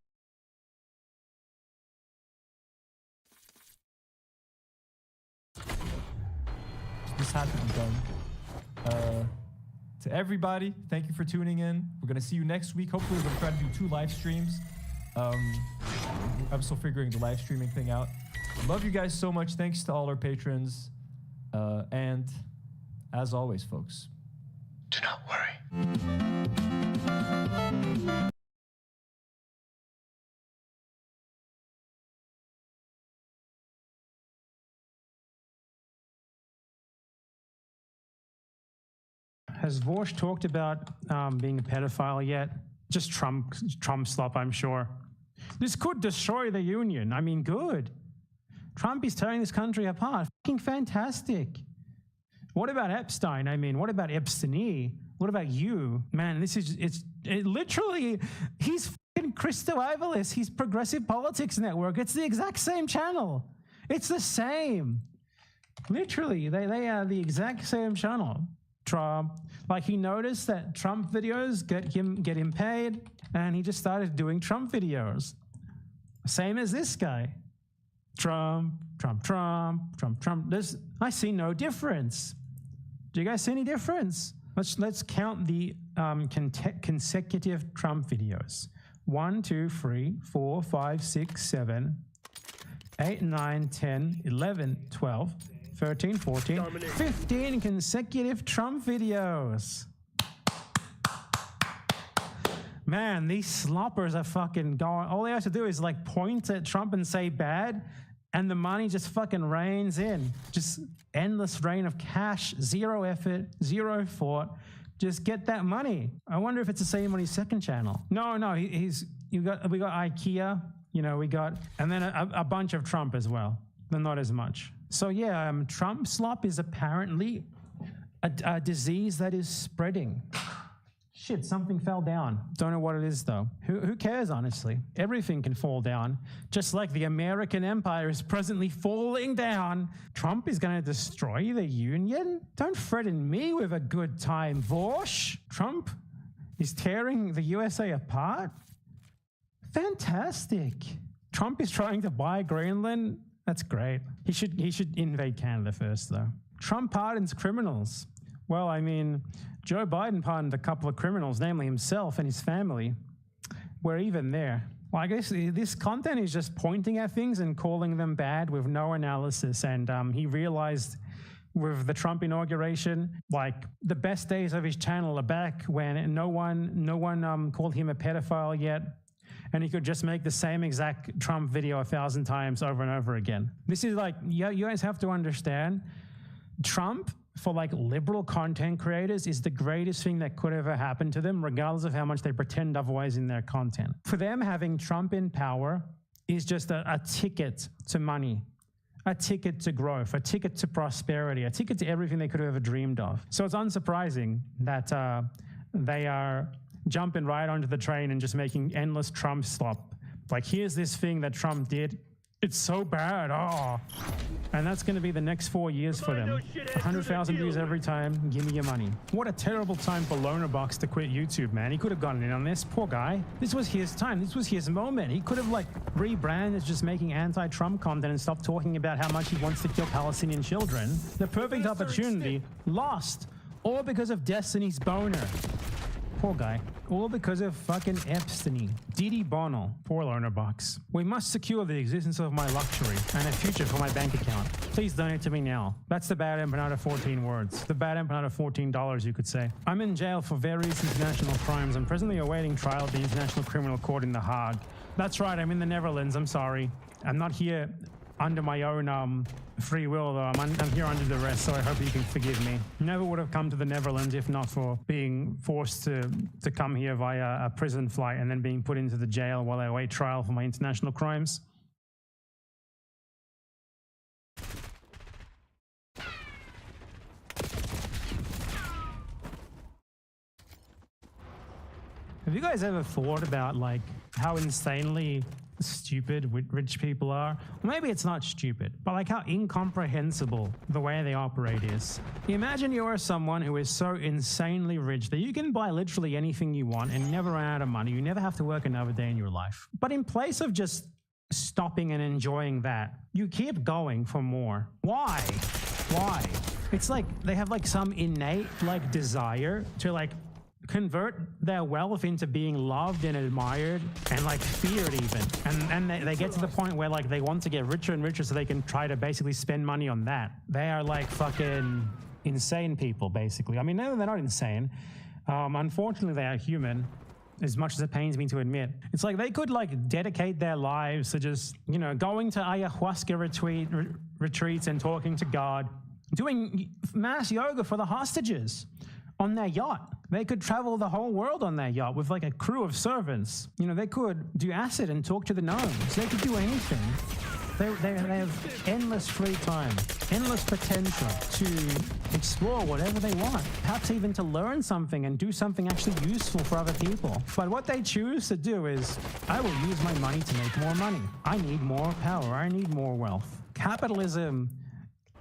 this had to be done. To everybody, thank you for tuning in. We're gonna see you next week. Hopefully we're gonna try to do 2 live streams. I'm still figuring the live streaming thing out. Love you guys so much. Thanks to all our patrons. And as always, folks, do not worry. Has Vorsh talked about being a pedophile yet? Just Trump slop, I'm sure. This could destroy the union. I mean, good. Trump is tearing this country apart. Fucking fantastic. What about Epstein? I mean, what about Epstein? What about you? Man, it literally, he's fucking Christo Avalos. He's Progressive Politics Network. It's the exact same channel. It's the same. Literally, they are the exact same channel. Trump, like he noticed that Trump videos get him paid, and he just started doing Trump videos. Same as this guy. Trump. I see no difference. Do you guys see any difference? Let's count the consecutive Trump videos. 1, 2, 3, 4, 5, 6, 7, 8, 9, 10, 11, 12, 13, 14, 15 consecutive Trump videos. Man, these sloppers are fucking going. All they have to do is like point at Trump and say bad, and the money just fucking rains in. Just endless rain of cash, zero effort, zero thought. Just get that money. I wonder if it's the same on his second channel. No, we got IKEA, and then a bunch of Trump as well, but not as much. So yeah, Trump slop is apparently a disease that is spreading. Shit, something fell down. Don't know what it is though. Who cares, honestly? Everything can fall down. Just like the American empire is presently falling down. Trump is going to destroy the union? Don't threaten me with a good time, Vorsh. Trump is tearing the USA apart? Fantastic. Trump is trying to buy Greenland? That's great. He should invade Canada first though. Trump pardons criminals. Well, I mean, Joe Biden pardoned a couple of criminals, namely himself and his family. We're even there. Well, I guess this content is just pointing at things and calling them bad with no analysis. And he realized with the Trump inauguration, like the best days of his channel are back when no one called him a pedophile yet. And he could just make the same exact Trump video 1,000 times over and over again. This is like, you guys have to understand, Trump, for like liberal content creators, is the greatest thing that could ever happen to them, regardless of how much they pretend otherwise in their content. For them, having Trump in power is just a ticket to money, a ticket to growth, a ticket to prosperity, a ticket to everything they could have ever dreamed of. So it's unsurprising that they are jumping right onto the train and just making endless Trump slop. Like, here's this thing that Trump did. It's so bad. Oh. And that's going to be the next 4 years for them. 100,000 views every time. Give me your money. What a terrible time for Lonerbox to quit YouTube, man. He could have gotten in on this. Poor guy. This was his time. This was his moment. He could have like rebranded as just making anti-Trump content and stopped talking about how much he wants to kill Palestinian children. The perfect opportunity lost. All because of Destiny's boner. Poor guy. All because of fucking Epstein. Didi Bono. Poor Lonerbox. We must secure the existence of my luxury and a future for my bank account. Please donate to me now. That's the bad empanada of 14 words. The bad empanada of $14, you could say. I'm in jail for various international crimes. I'm presently awaiting trial at the International Criminal Court in The Hague. That's right, I'm in the Netherlands. I'm sorry. I'm not here under my own free will, though. I'm here under duress, so I hope you can forgive me. Never would have come to the Netherlands if not for being forced to come here via a prison flight and then being put into the jail while I await trial for my international crimes. Have you guys ever thought about like how insanely stupid rich people are? Or maybe it's not stupid, but like how incomprehensible the way they operate is. Imagine you are someone who is so insanely rich that you can buy literally anything you want and never run out of money. You never have to work another day in your life. But in place of just stopping and enjoying that, you keep going for more. Why? Why? It's like they have like some innate like desire to like convert their wealth into being loved and admired and like feared even. And they get to the point where like they want to get richer and richer so they can try to basically spend money on that. They are like fucking insane people, basically. I mean, no, they're not insane. Unfortunately, they are human, as much as it pains me to admit. It's like they could like dedicate their lives to just, you know, going to ayahuasca retreats and talking to God, doing mass yoga for the hostages on their yacht. They could travel the whole world on their yacht with like a crew of servants. You know, they could do acid and talk to the gnomes. They could do anything. They have endless free time, endless potential to explore whatever they want, perhaps even to learn something and do something actually useful for other people. But what they choose to do is, I will use my money to make more money. I need more power. I need more wealth. Capitalism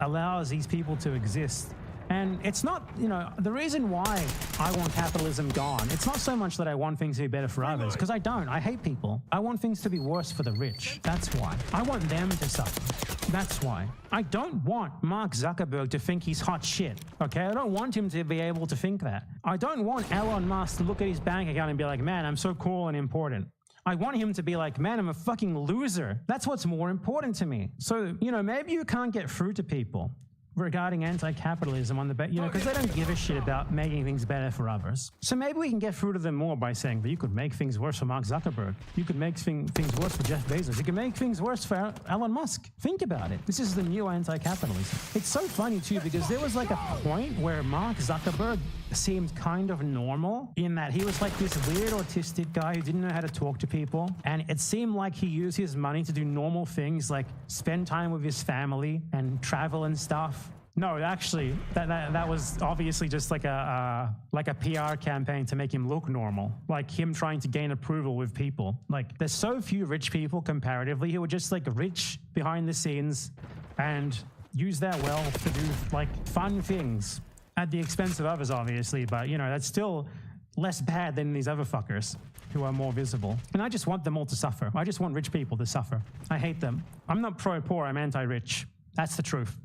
allows these people to exist. And it's not, you know, the reason why I want capitalism gone, it's not so much that I want things to be better for others, because I don't. I hate people. I want things to be worse for the rich. That's why. I want them to suffer. That's why. I don't want Mark Zuckerberg to think he's hot shit, okay? I don't want him to be able to think that. I don't want Elon Musk to look at his bank account and be like, man, I'm so cool and important. I want him to be like, man, I'm a fucking loser. That's what's more important to me. So, you know, maybe you can't get through to people regarding anti-capitalism on the, you know, because they don't give a shit about making things better for others. So maybe we can get through to them more by saying that you could make things worse for Mark Zuckerberg. You could make things worse for Jeff Bezos. You could make things worse for Elon Musk. Think about it. This is the new anti-capitalism. It's so funny too, because there was like a point where Mark Zuckerberg seemed kind of normal in that he was like this weird autistic guy who didn't know how to talk to people. And it seemed like he used his money to do normal things like spend time with his family and travel and stuff. No, actually, that was obviously just like a PR campaign to make him look normal, like him trying to gain approval with people. Like, there's so few rich people comparatively who are just like rich behind the scenes and use their wealth to do like fun things at the expense of others, obviously. But you know, that's still less bad than these other fuckers who are more visible. And I just want them all to suffer. I just want rich people to suffer. I hate them. I'm not pro-poor, I'm anti-rich. That's the truth.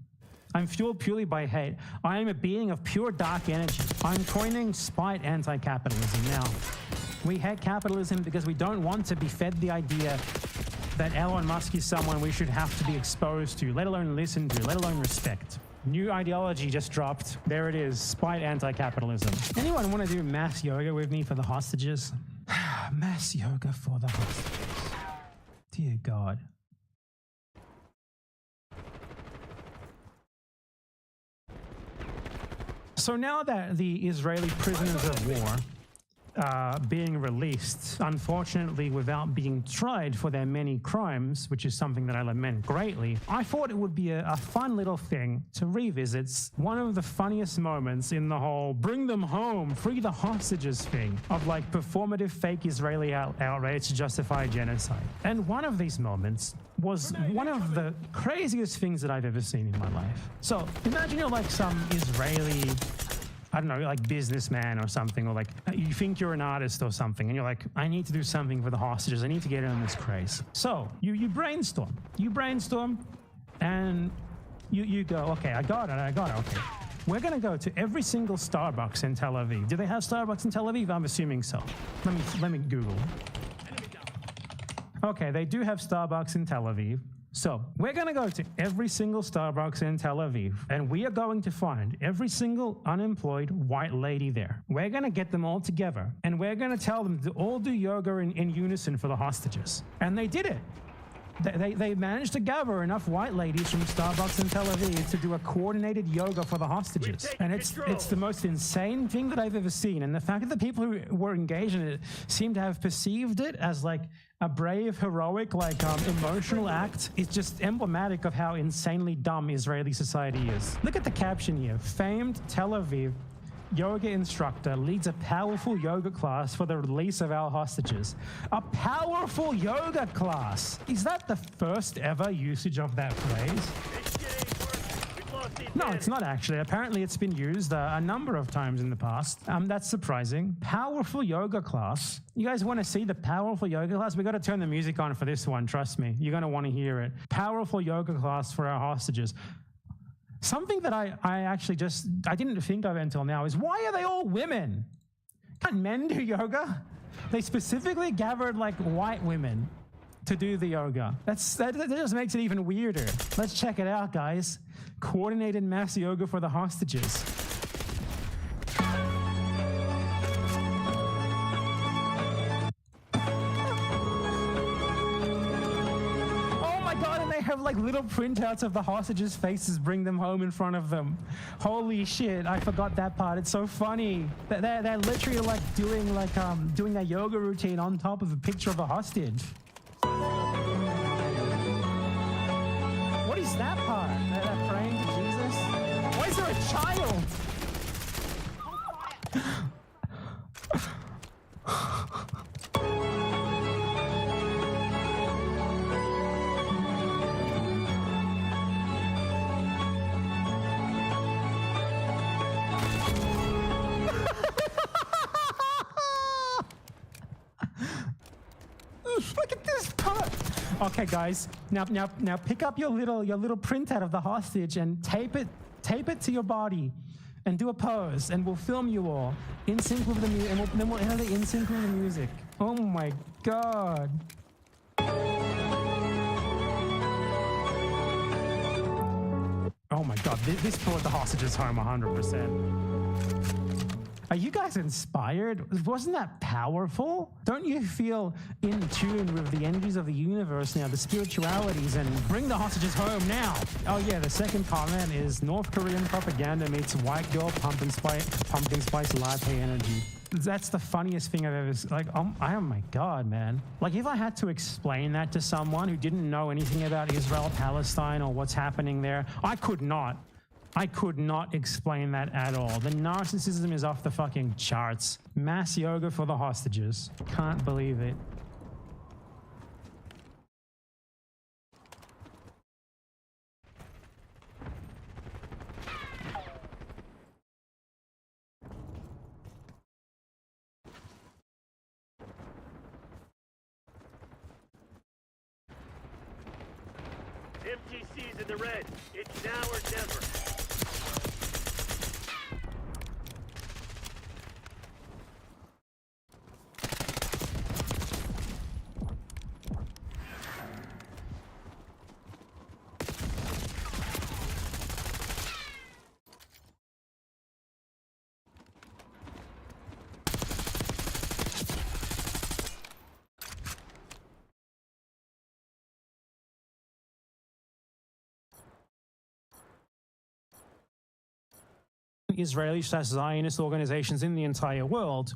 I'm fueled purely by hate. I am a being of pure dark energy. I'm coining spite anti-capitalism now. We hate capitalism because we don't want to be fed the idea that Elon Musk is someone we should have to be exposed to, let alone listen to, let alone respect. New ideology just dropped. There it is, spite anti-capitalism. Anyone want to do mass yoga with me for the hostages? Mass yoga for the hostages. Dear God. So now that the Israeli prisoners of war being released, unfortunately without being tried for their many crimes, which is something that I lament greatly, I thought it would be a fun little thing to revisit one of the funniest moments in the whole bring them home, free the hostages thing of like performative fake Israeli outrage to justify genocide. And one of these moments was one of the craziest things that I've ever seen in my life. So imagine you're like some Israeli, I don't know, like businessman or something, or like you think you're an artist or something, and you're like, I need to do something for the hostages. I need to get in on this craze. So you brainstorm. You brainstorm, and you go, okay, I got it, okay. We're going to go to every single Starbucks in Tel Aviv. Do they have Starbucks in Tel Aviv? I'm assuming so. Let me Google. Okay, they do have Starbucks in Tel Aviv. So we're going to go to every single Starbucks in Tel Aviv, and we are going to find every single unemployed white lady there. We're going to get them all together, and we're going to tell them to all do yoga in unison for the hostages. And they did it. They managed to gather enough white ladies from Starbucks in Tel Aviv to do a coordinated yoga for the hostages. And it's the most insane thing that I've ever seen. And the fact that the people who were engaged in it seem to have perceived it as like a brave, heroic, like emotional act is just emblematic of how insanely dumb Israeli society is. Look at the caption here. Famed Tel Aviv yoga instructor leads a powerful yoga class for the release of our hostages. A powerful yoga class. Is that the first ever usage of that phrase? No, it's not actually. Apparently it's been used a number of times in the past. That's surprising. Powerful yoga class. You guys want to see the powerful yoga class? We got to turn the music on for this one, trust me. You're going to want to hear it. Powerful yoga class for our hostages. Something that I actually I didn't think of until now is, why are they all women? Can't men do yoga? They specifically gathered like white women to do the yoga. That just makes it even weirder. Let's check it out, guys. Coordinated mass yoga for the hostages. have like little printouts of the hostages' faces, bring them home in front of them. Holy shit, I forgot that part. It's so funny. They're literally like doing a yoga routine on top of a picture of a hostage. What is that part? They're praying to Jesus? Why is there a child? Look at this part. Okay, guys. Now pick up your little printout of the hostage and tape it to your body, and do a pose, and we'll film you all in sync with the music, and then we'll edit it in sync with the music. Oh my god. Oh my god, this brought the hostages home 100%. Are you guys inspired? Wasn't that powerful? Don't you feel in tune with the energies of the universe now, the spiritualities, and bring the hostages home now? Oh yeah, the second comment is North Korean propaganda meets white girl pumpkin spice latte energy. That's the funniest thing I've ever seen. Like, oh my god, man. Like, if I had to explain that to someone who didn't know anything about Israel, Palestine, or what's happening there, I could not explain that at all. The narcissism is off the fucking charts. Mass yoga for the hostages. Can't believe it. MTC's in the red. It's now or never. Israeli/Zionist organizations in the entire world.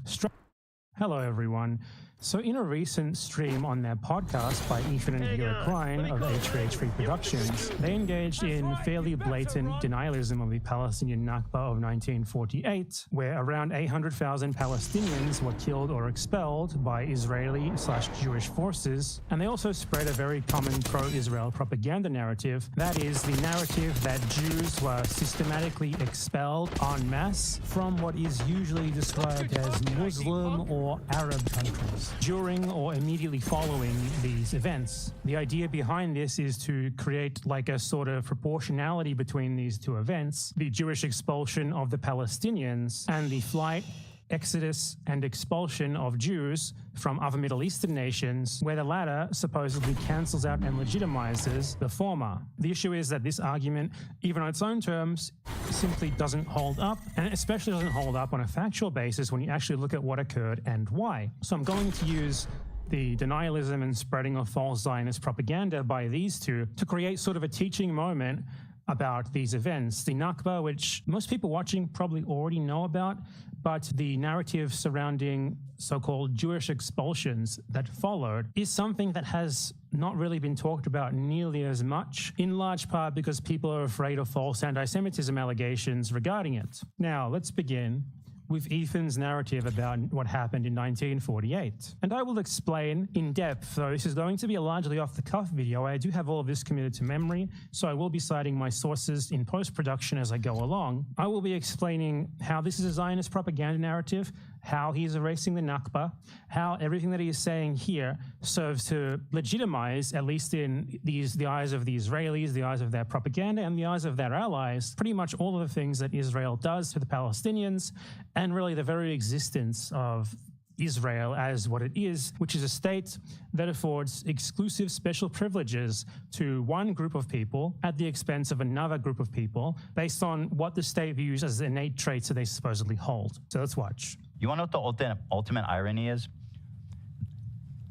Hello, everyone. So in a recent stream on their podcast by Ethan and Klein of HVH3 Productions, they engaged in fairly blatant denialism of the Palestinian Nakba of 1948, where around 800,000 Palestinians were killed or expelled by Israeli/Jewish forces, and they also spread a very common pro-Israel propaganda narrative, that is, the narrative that Jews were systematically expelled en masse from what is usually described as Muslim or Arab countries during or immediately following these events. The idea behind this is to create like a sort of proportionality between these two events, the Jewish expulsion of the Palestinians and the flight, exodus, and expulsion of Jews from other Middle Eastern nations, where the latter supposedly cancels out and legitimizes the former. The issue is that this argument, even on its own terms, simply doesn't hold up, and it especially doesn't hold up on a factual basis when you actually look at what occurred and why. So I'm going to use the denialism and spreading of false Zionist propaganda by these two to create sort of a teaching moment about these events. The Nakba, which most people watching probably already know about, but the narrative surrounding so-called Jewish expulsions that followed is something that has not really been talked about nearly as much, in large part because people are afraid of false anti-Semitism allegations regarding it. Now, let's begin with Ethan's narrative about what happened in 1948. And I will explain in depth, though this is going to be a largely off-the-cuff video. I do have all of this committed to memory, so I will be citing my sources in post-production as I go along. I will be explaining how this is a Zionist propaganda narrative, how he's erasing the Nakba, how everything that he is saying here serves to legitimize, at least in the eyes of the Israelis, the eyes of their propaganda, and the eyes of their allies, pretty much all of the things that Israel does to the Palestinians, and really the very existence of Israel as what it is, which is a state that affords exclusive special privileges to one group of people at the expense of another group of people based on what the state views as innate traits that they supposedly hold. So let's watch. You want to know what the ultimate irony is?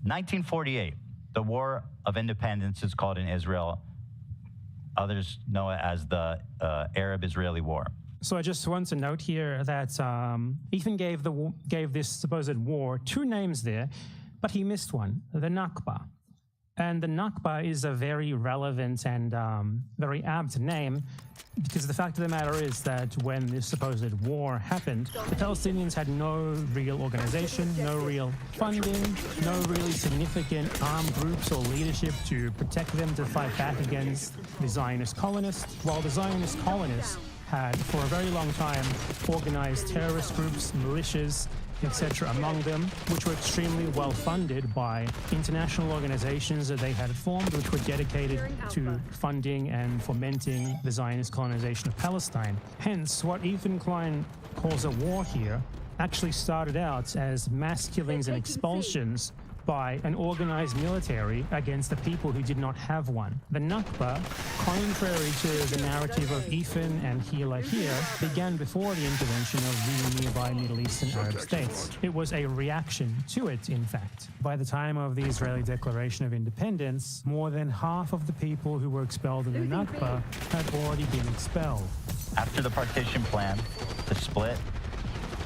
1948, the War of Independence is called in Israel others know it as the Arab-Israeli War. So I just want to note here that Ethan gave this supposed war 2 names there, but he missed one, the Nakba. And the Nakba is a very relevant and very apt name, because the fact of the matter is that when this supposed war happened, the Palestinians had no real organization, no real funding, no really significant armed groups or leadership to protect them to fight back against the Zionist colonists, while the Zionist colonists had for a very long time organized terrorist groups, militias, etc. among them, which were extremely well funded by international organizations that they had formed, which were dedicated to funding and fomenting the Zionist colonization of Palestine. Hence, what Ethan Klein calls a war here actually started out as mass killings and expulsions by an organized military against the people who did not have one. The Nakba, contrary to the narrative of Ethan and Hila here, began before the intervention of the nearby Middle Eastern Arab states. It was a reaction to it, in fact. By the time of the Israeli Declaration of Independence, more than half of the people who were expelled in the Nakba had already been expelled. After the partition plan, the split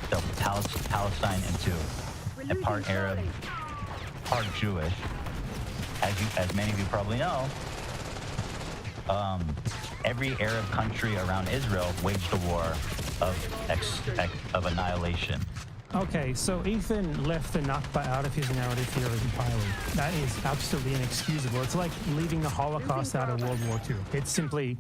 the Palestine into a part Arab, part Jewish. As many of you probably know, every Arab country around Israel waged a war of annihilation. Okay, so Ethan left the Nakba out of his narrative here entirely. That is absolutely inexcusable. It's like leaving the Holocaust out of World War II. It simply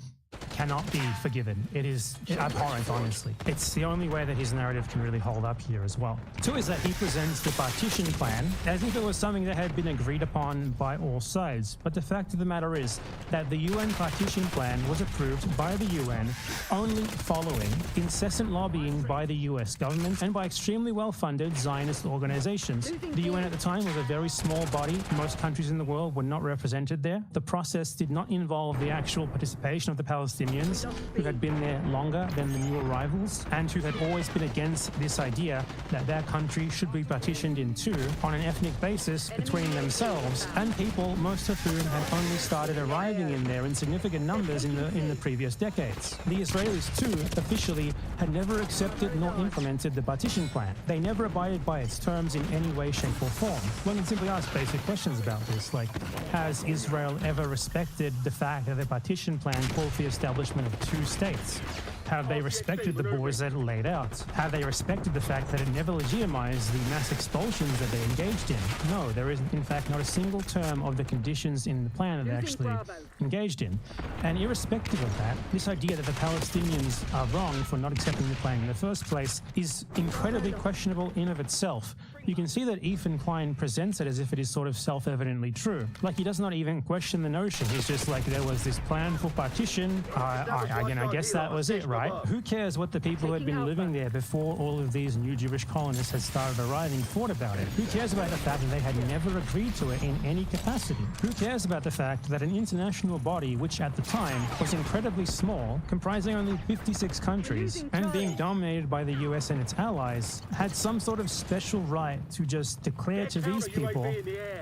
cannot be forgiven. It is abhorrent, honestly. It's the only way that his narrative can really hold up here as well. 2 is that he presents the partition plan as if it was something that had been agreed upon by all sides. But the fact of the matter is that the UN partition plan was approved by the UN only following incessant lobbying by the US government and by extremely well-funded Zionist organizations. The UN at the time was a very small body. Most countries in the world were not represented there. The process did not involve the actual participation of the Palestinians, who had been there longer than the new arrivals and who had always been against this idea that their country should be partitioned in 2 on an ethnic basis between themselves and people, most of whom had only started arriving in there in significant numbers in the previous decades. The Israelis, too, officially had never accepted nor implemented the partition plan. They never abided by its terms in any way, shape, or form. One can simply ask basic questions about this, like, has Israel ever respected the fact that the partition plan called for the establishment of 2 states? Have they respected the borders that it laid out? Have they respected the fact that it never legitimized the mass expulsions that they engaged in? No, there is in fact not a single term of the conditions in the plan that they actually engaged in. And irrespective of that, this idea that the Palestinians are wrong for not accepting the plan in the first place is incredibly questionable in of itself. You can see that Ethan Klein presents it as if it is sort of self-evidently true. Like, he does not even question the notion. He's just like, there was this plan for partition. I guess that was it, right? Who cares what the people who had been living there before all of these new Jewish colonists had started arriving thought about it? Who cares about the fact that they had never agreed to it in any capacity? Who cares about the fact that an international body, which at the time was incredibly small, comprising only 56 countries, and being dominated by the US and its allies, had some sort of special right to just declare to these people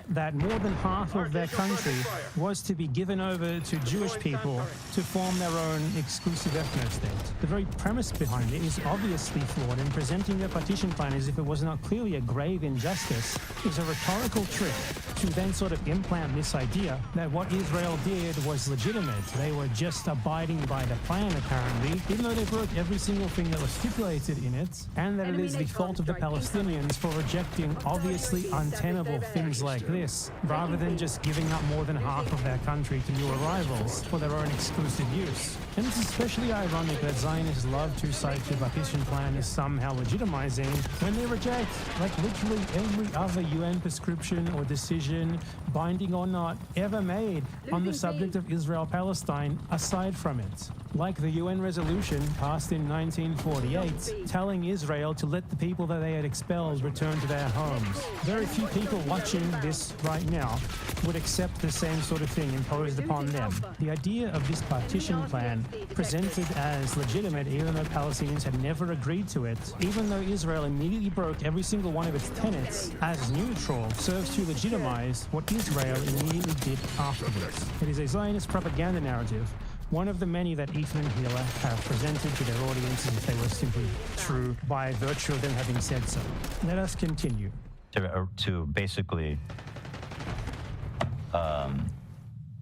that more than half of their country was to be given over to Jewish people to form their own exclusive ethno-state? The very premise behind it is obviously flawed, and presenting the partition plan as if it was not clearly a grave injustice is a rhetorical trick to then sort of implant this idea that what Israel did was legitimate. They were just abiding by the plan, apparently, even though they broke every single thing that was stipulated in it, and that it is the fault of the Palestinians for rejecting obviously untenable things like this, rather than just giving up more than half of their country to new arrivals for their own exclusive use. And it's especially ironic that Zionists love to cite the partition plan as somehow legitimizing when they reject, like, literally every other UN prescription or decision, binding or not, ever made on the subject of Israel-Palestine aside from it. Like the UN resolution passed in 1948, telling Israel to let the people that they had expelled return to their homes. Very few people watching this right now would accept the same sort of thing imposed upon them. The idea of this partition plan, presented as legitimate even though Palestinians had never agreed to it, even though Israel immediately broke every single one of its tenets, as neutral, serves to legitimize what Israel immediately did afterwards. It is a Zionist propaganda narrative one of the many that Ethan and Healer have presented to their audiences if they were simply true by virtue of them having said so. Let us continue. To basically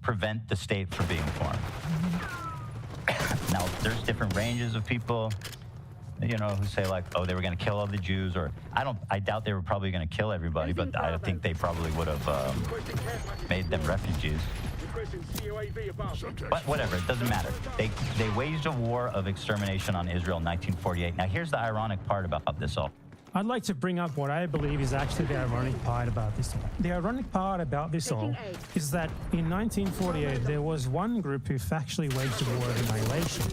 prevent the state from being formed. Now, there's different ranges of people, you know, who say like, oh, they were going to kill all the Jews, or I doubt they were probably going to kill everybody, but I think they probably would have made them refugees. But whatever, it doesn't matter. They waged a war of extermination on Israel in 1948. Now, here's the ironic part about this all. I'd like to bring up what I believe is actually the ironic part about this all. The ironic part about this all is that in 1948, there was one group who factually waged a war of annihilation,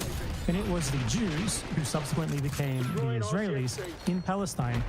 and it was the Jews, who subsequently became the Israelis, in Palestine,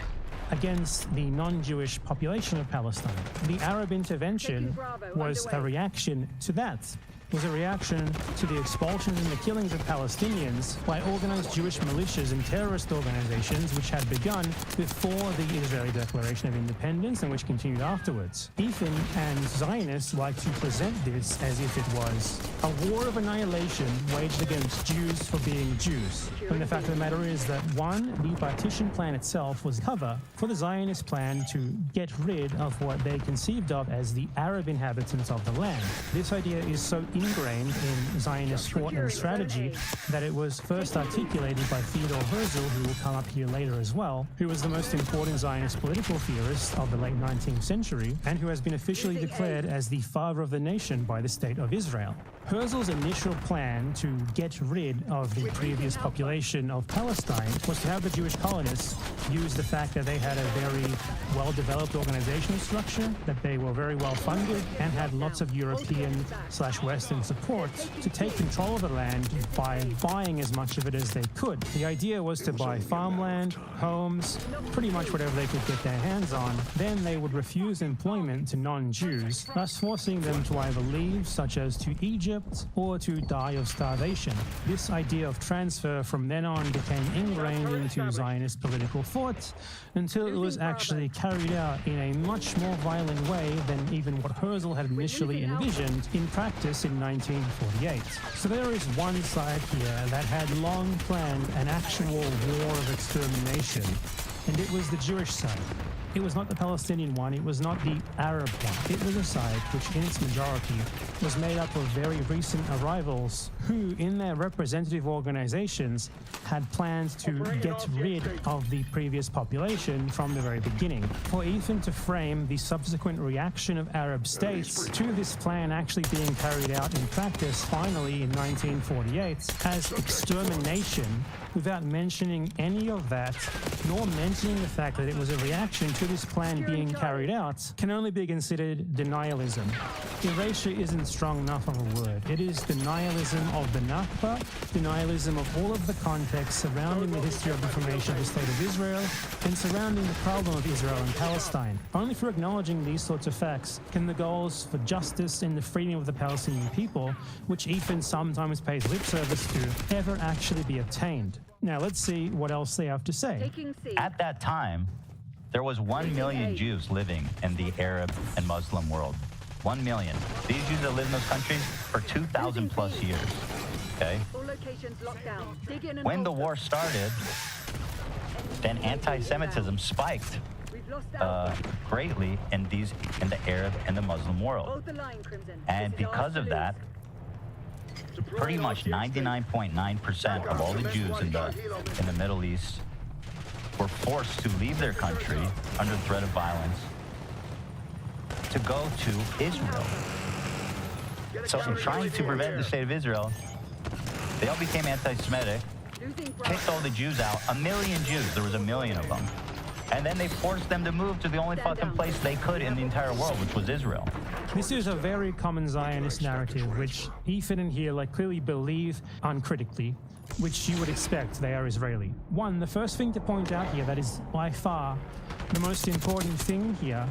against the non-Jewish population of Palestine. The Arab intervention was a reaction to that. Was a reaction to the expulsions and the killings of Palestinians by organized Jewish militias and terrorist organizations which had begun before the Israeli Declaration of Independence and which continued afterwards. Ethan and Zionists like to present this as if it was a war of annihilation waged against Jews for being Jews. When the fact of the matter is that, one, the partition plan itself was cover for the Zionist plan to get rid of what they conceived of as the Arab inhabitants of the land. This idea is so ingrained in Zionist thought and strategy that it was first articulated by Theodor Herzl, who will come up here later as well, who was the most important Zionist political theorist of the late 19th century and who has been officially declared as the father of the nation by the State of Israel. Herzl's initial plan to get rid of the previous population of Palestine was to have the Jewish colonists use the fact that they had a very well-developed organizational structure, that they were very well-funded, and had lots of European/Western support to take control of the land by buying as much of it as they could. The idea was to buy farmland, homes, pretty much whatever they could get their hands on. Then they would refuse employment to non-Jews, thus forcing them to either leave, such as to Egypt, or to die of starvation. This idea of transfer from then on became ingrained into Zionist political thought until it was actually carried out in a much more violent way than even what Herzl had initially envisioned in practice in 1948. So there is one side here that had long planned an actual war of extermination, and it was the Jewish side. It was not the Palestinian one, it was not the Arab one. It was a side which, in its majority, was made up of very recent arrivals who, in their representative organizations, had plans to get rid of the previous population from the very beginning. For Ethan to frame the subsequent reaction of Arab states to this plan actually being carried out in practice finally in 1948 as extermination, without mentioning any of that, nor mentioning the fact that it was a reaction to this plan being carried out, can only be considered denialism. Erasure isn't strong enough of a word. It is denialism of the Nakba, denialism of all of the context surrounding the history of the formation of the State of Israel, and surrounding the problem of Israel and Palestine. Only through acknowledging these sorts of facts can the goals for justice and the freedom of the Palestinian people, which Ethan sometimes pays lip service to, ever actually be obtained. Now let's see what else they have to say. At that time, there was 1 million Jews living in the Arab and Muslim world. 1 million. These Jews that live in those countries for 2,000 plus years. Okay? When the war started, then anti-Semitism spiked greatly in the Arab and the Muslim world. And because of that, pretty much 99.9% of all the Jews in the Middle East were forced to leave their country under threat of violence to go to Israel. So in trying to prevent the State of Israel, they all became anti-Semitic, kicked all the Jews out, 1 million Jews, there was 1 million of them. And then they forced them to move to the only fucking place they could in the entire world, which was Israel. This is a very common Zionist narrative, which Ethan and Healer clearly believe uncritically, which you would expect they are Israeli. One, the first thing to point out here that is by far the most important thing here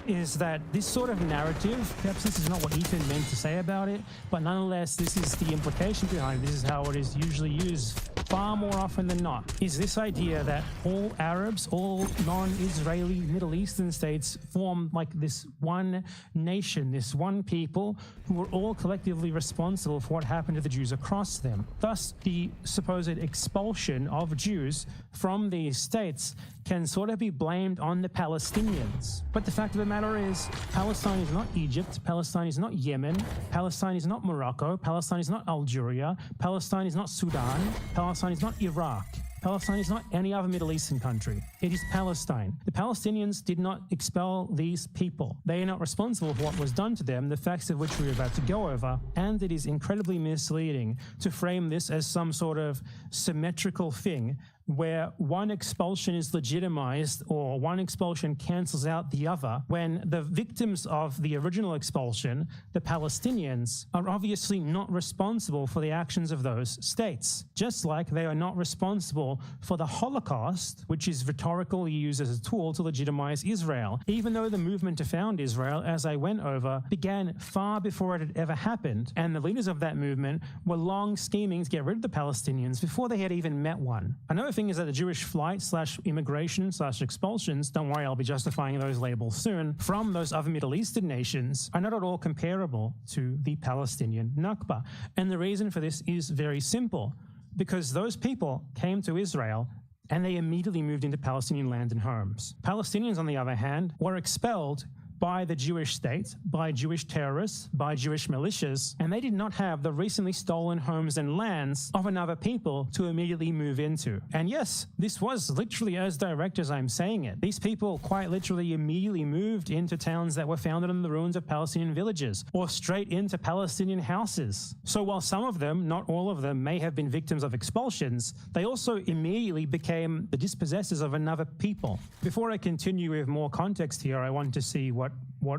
is that this sort of narrative, perhaps this is not what Ethan meant to say about it, but nonetheless, this is the implication behind it. This is how it is usually used far more often than not is this idea that all Arabs, all non-Israeli Middle Eastern states form like this one nation, this one people who are all collectively responsible for what happened to the Jews across them. Thus, the supposed expulsion of Jews from these states can sort of be blamed on the Palestinians. But the fact of the matter is, Palestine is not Egypt, Palestine is not Yemen, Palestine is not Morocco, Palestine is not Algeria, Palestine is not Sudan, Palestine is not Iraq. Palestine is not any other Middle Eastern country. It is Palestine. The Palestinians did not expel these people. They are not responsible for what was done to them, the facts of which we are about to go over, and it is incredibly misleading to frame this as some sort of symmetrical thing where one expulsion is legitimized or one expulsion cancels out the other, when the victims of the original expulsion, the Palestinians, are obviously not responsible for the actions of those states. Just like they are not responsible for the Holocaust, which is rhetorically used as a tool to legitimize Israel, even though the movement to found Israel, as I went over, began far before it had ever happened, and the leaders of that movement were long scheming to get rid of the Palestinians before they had even met one. Another thing is that the Jewish flight / immigration / expulsions, don't worry, I'll be justifying those labels soon, from those other Middle Eastern nations are not at all comparable to the Palestinian Nakba. And the reason for this is very simple, because those people came to Israel and they immediately moved into Palestinian land and homes. Palestinians, on the other hand, were expelled by the Jewish state, by Jewish terrorists, by Jewish militias, and they did not have the recently stolen homes and lands of another people to immediately move into. And yes, this was literally as direct as I'm saying it. These people quite literally immediately moved into towns that were founded on the ruins of Palestinian villages, or straight into Palestinian houses. So while some of them, not all of them, may have been victims of expulsions, they also immediately became the dispossessors of another people. Before I continue with more context here, I want to see what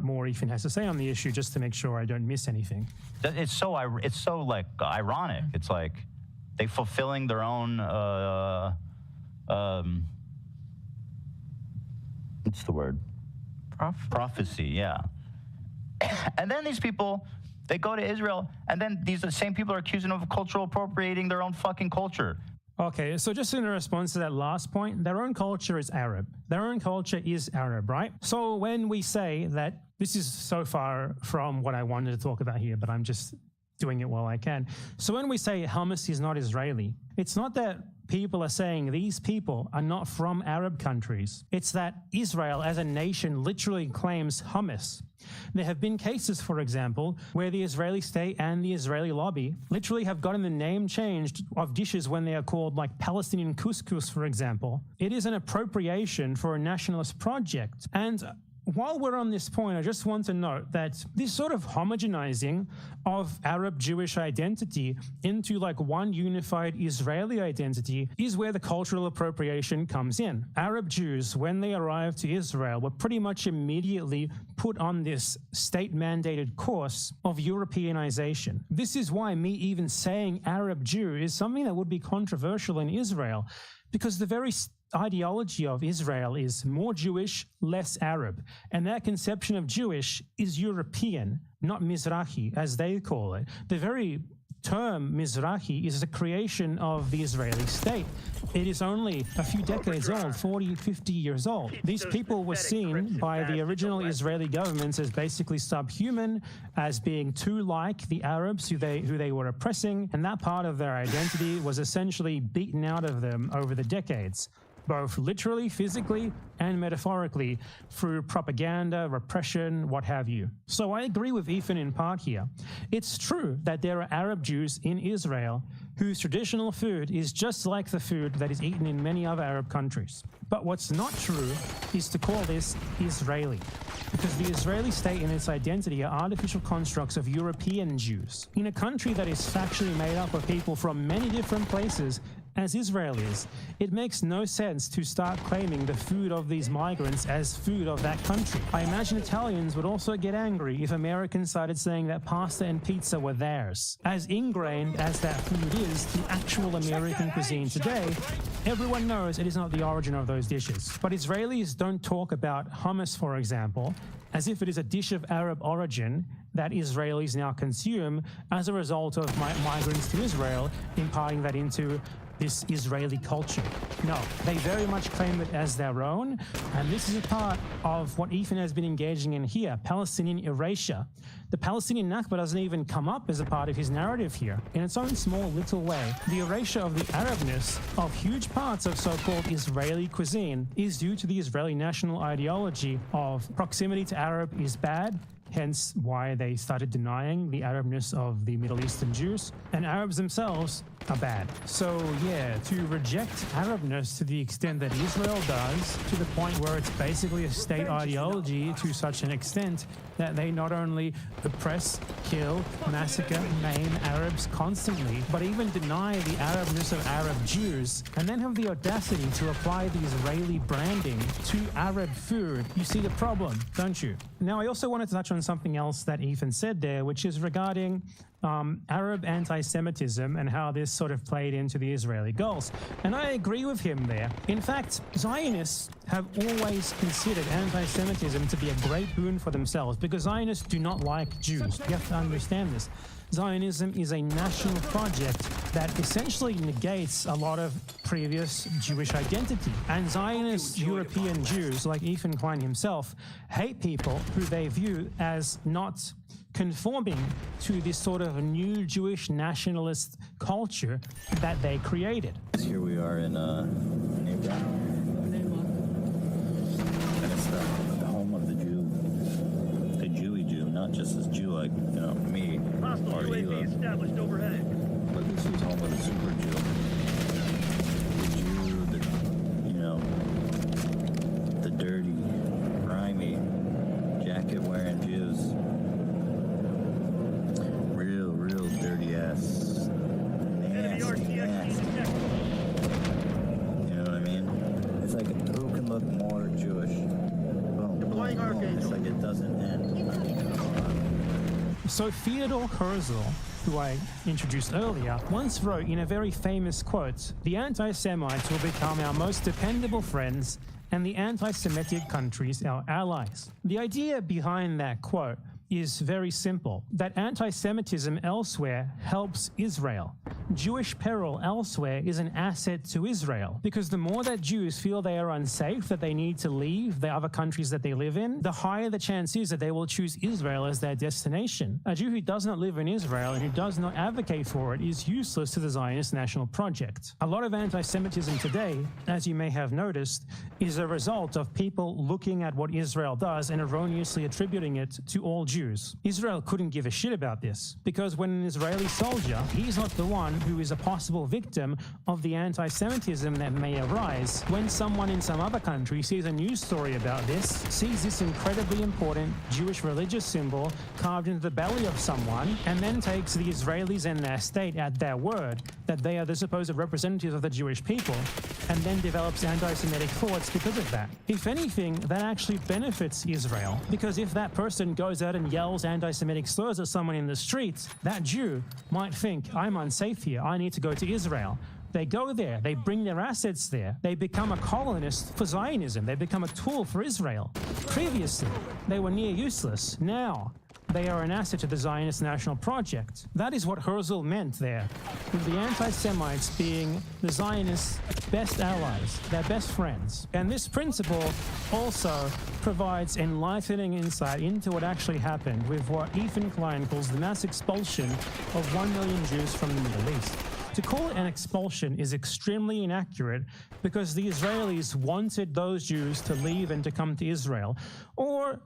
more Ethan has to say on the issue, just to make sure I don't miss anything. It's so like ironic. It's like they fulfilling their own what's the word? Prophecy, yeah. And then these people, they go to Israel, and then these same people are accusing them of cultural appropriating their own fucking culture. Okay, so just in response to that last point, their own culture is Arab. Their own culture is Arab, right? So when we say that, this is so far from what I wanted to talk about here, but I'm just doing it while I can. So when we say Hamas is not Israeli, it's not that people are saying these people are not from Arab countries. It's that Israel as a nation literally claims Hamas. There have been cases, for example, where the Israeli state and the Israeli lobby literally have gotten the name changed of dishes when they are called like Palestinian couscous, for example. It is an appropriation for a nationalist project. And while we're on this point, I just want to note that this sort of homogenizing of Arab-Jewish identity into like one unified Israeli identity is where the cultural appropriation comes in. Arab Jews, when they arrived to Israel, were pretty much immediately put on this state-mandated course of Europeanization. This is why me even saying Arab Jew is something that would be controversial in Israel, because the very ideology of Israel is more Jewish, less Arab. And that conception of Jewish is European, not Mizrahi, as they call it. The very term Mizrahi is a creation of the Israeli state. It is only a few decades old, 40, 50 years old. These people were seen by the original Israeli governments as basically subhuman, as being too like the Arabs who they were oppressing, and that part of their identity was essentially beaten out of them over the decades, both literally, physically, and metaphorically, through propaganda, repression, what have you. So I agree with Ethan in part here. It's true that there are Arab Jews in Israel whose traditional food is just like the food that is eaten in many other Arab countries. But what's not true is to call this Israeli, because the Israeli state and its identity are artificial constructs of European Jews. In a country that is factually made up of people from many different places, as Israel is, it makes no sense to start claiming the food of these migrants as food of that country. I imagine Italians would also get angry if Americans started saying that pasta and pizza were theirs. As ingrained as that food is to actual American cuisine today, everyone knows it is not the origin of those dishes. But Israelis don't talk about hummus, for example, as if it is a dish of Arab origin that Israelis now consume as a result of migrants to Israel, imparting that into this Israeli culture. No, they very much claim it as their own, and this is a part of what Ethan has been engaging in here, Palestinian erasure. The Palestinian Nakba doesn't even come up as a part of his narrative here. In its own small little way, the erasure of the Arabness of huge parts of so-called Israeli cuisine is due to the Israeli national ideology of proximity to Arab is bad, hence why they started denying the Arabness of the Middle Eastern Jews, and Arabs themselves are bad. So yeah, to reject Arabness to the extent that Israel does, to the point where it's basically a state ideology to such an extent that they not only oppress, kill, massacre, maim Arabs constantly, but even deny the Arabness of Arab Jews, and then have the audacity to apply the Israeli branding to Arab food. You see the problem, don't you? Now, I also wanted to touch on something else that Ethan said there, which is regarding Arab anti-Semitism and how this sort of played into the Israeli goals. And I agree with him there. In fact, Zionists have always considered anti-Semitism to be a great boon for themselves because Zionists do not like Jews. You have to understand this. Zionism is a national project that essentially negates a lot of previous Jewish identity. And Zionist European Jews, like Ethan Klein himself, hate people who they view as not conforming to this sort of new Jewish nationalist culture that they created. Here we are in Abraham. And it's the home of the Jew, the Jewy Jew, not just this Jew like, you know, me or you. Established overhead. But this is home of the super Jew. The Jew, the, you know, the dirty, grimy, jacket-wearing Jews. Real dirty ass. Nasty. You know what I mean? It's like, who can look more Jewish? Boom. It's like it doesn't end. So Theodor Herzl, who I introduced earlier, once wrote in a very famous quote, "The anti-Semites will become our most dependable friends and the anti-Semitic countries our allies." The idea behind that quote is very simple, that anti-Semitism elsewhere helps Israel. Jewish peril elsewhere is an asset to Israel, because the more that Jews feel they are unsafe, that they need to leave the other countries that they live in, the higher the chance is that they will choose Israel as their destination. A Jew who does not live in Israel and who does not advocate for it is useless to the Zionist national project. A lot of anti-Semitism today, as you may have noticed, is a result of people looking at what Israel does and erroneously attributing it to all Jews. Israel couldn't give a shit about this, because when an Israeli soldier, he's not the one who is a possible victim of the anti-Semitism that may arise. When someone in some other country sees a news story about this, sees this incredibly important Jewish religious symbol carved into the belly of someone, and then takes the Israelis and their state at their word that they are the supposed representatives of the Jewish people, and then develops anti-Semitic thoughts because of that. If anything, that actually benefits Israel, because if that person goes out and yells anti-Semitic slurs at someone in the streets, that Jew might think, I'm unsafe here, I need to go to Israel. They go there, they bring their assets there, they become a colonist for Zionism, they become a tool for Israel. Previously, they were near useless. Now, they are an asset to the Zionist national project. That is what Herzl meant there, with the anti-Semites being the Zionists' best allies, their best friends. And this principle also provides enlightening insight into what actually happened with what Ethan Klein calls the mass expulsion of 1 million Jews from the Middle East. To call it an expulsion is extremely inaccurate because the Israelis wanted those Jews to leave and to come to Israel, or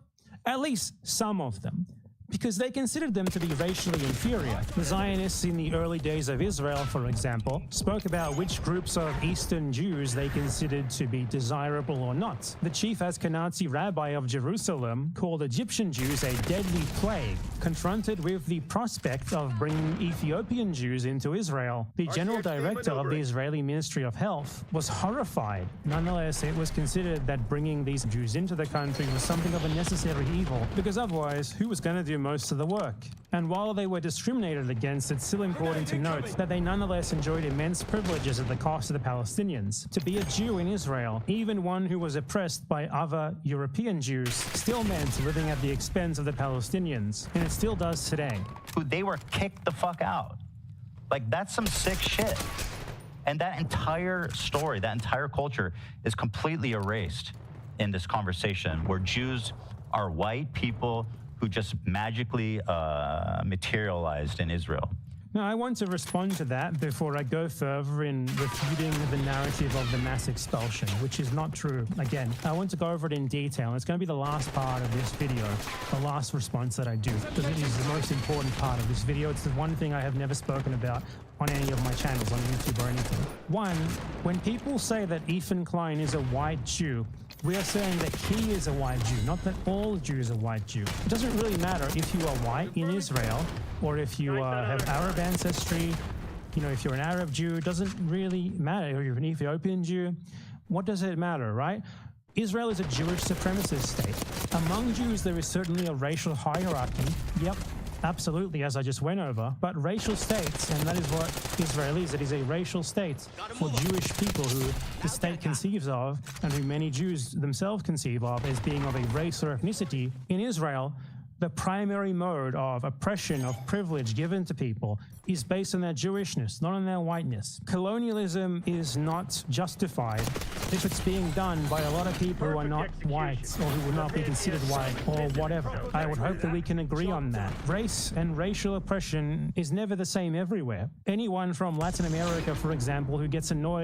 at least some of them, because they considered them to be racially inferior. The Zionists in the early days of Israel, for example, spoke about which groups of Eastern Jews they considered to be desirable or not. The chief Ashkenazi rabbi of Jerusalem called Egyptian Jews a deadly plague, confronted with the prospect of bringing Ethiopian Jews into Israel. The general director of the Israeli Ministry of Health was horrified. Nonetheless, it was considered that bringing these Jews into the country was something of a necessary evil, because otherwise, who was going to do most of the work? And while they were discriminated against, it's still important to note that they nonetheless enjoyed immense privileges at the cost of the Palestinians. To be a Jew in Israel, even one who was oppressed by other European Jews, still meant living at the expense of the Palestinians, and it still does today. They were kicked the fuck out. Like, that's some sick shit. And that entire story, that entire culture is completely erased in this conversation where Jews are white people who just magically materialized in Israel. Now, I want to respond to that before I go further in refuting the narrative of the mass expulsion, which is not true. Again, I want to go over it in detail. It's going to be the last part of this video, the last response that I do, because it is the most important part of this video. It's the one thing I have never spoken about on any of my channels, on YouTube or anything. One, when people say that Ethan Klein is a white Jew, we are saying that he is a white Jew, not that all Jews are white Jew. It doesn't really matter if you are white in Israel or if you have Arab ancestry, you know, if you're an Arab Jew, it doesn't really matter. Or you're an Ethiopian Jew. What does it matter, right? Israel is a Jewish supremacist state. Among Jews, there is certainly a racial hierarchy. Yep. Absolutely, as I just went over. But racial states, and that is what Israel is, it is a racial state for Jewish people who the state conceives of and who many Jews themselves conceive of as being of a race or ethnicity. In Israel, the primary mode of oppression, of privilege given to people is based on their Jewishness, not on their whiteness. Colonialism is not justified if it's being done by a lot of people who are not white or who would not be considered white or whatever. I would hope that we can agree on that. Race and racial oppression is never the same everywhere. Anyone from Latin America, for example, who gets annoyed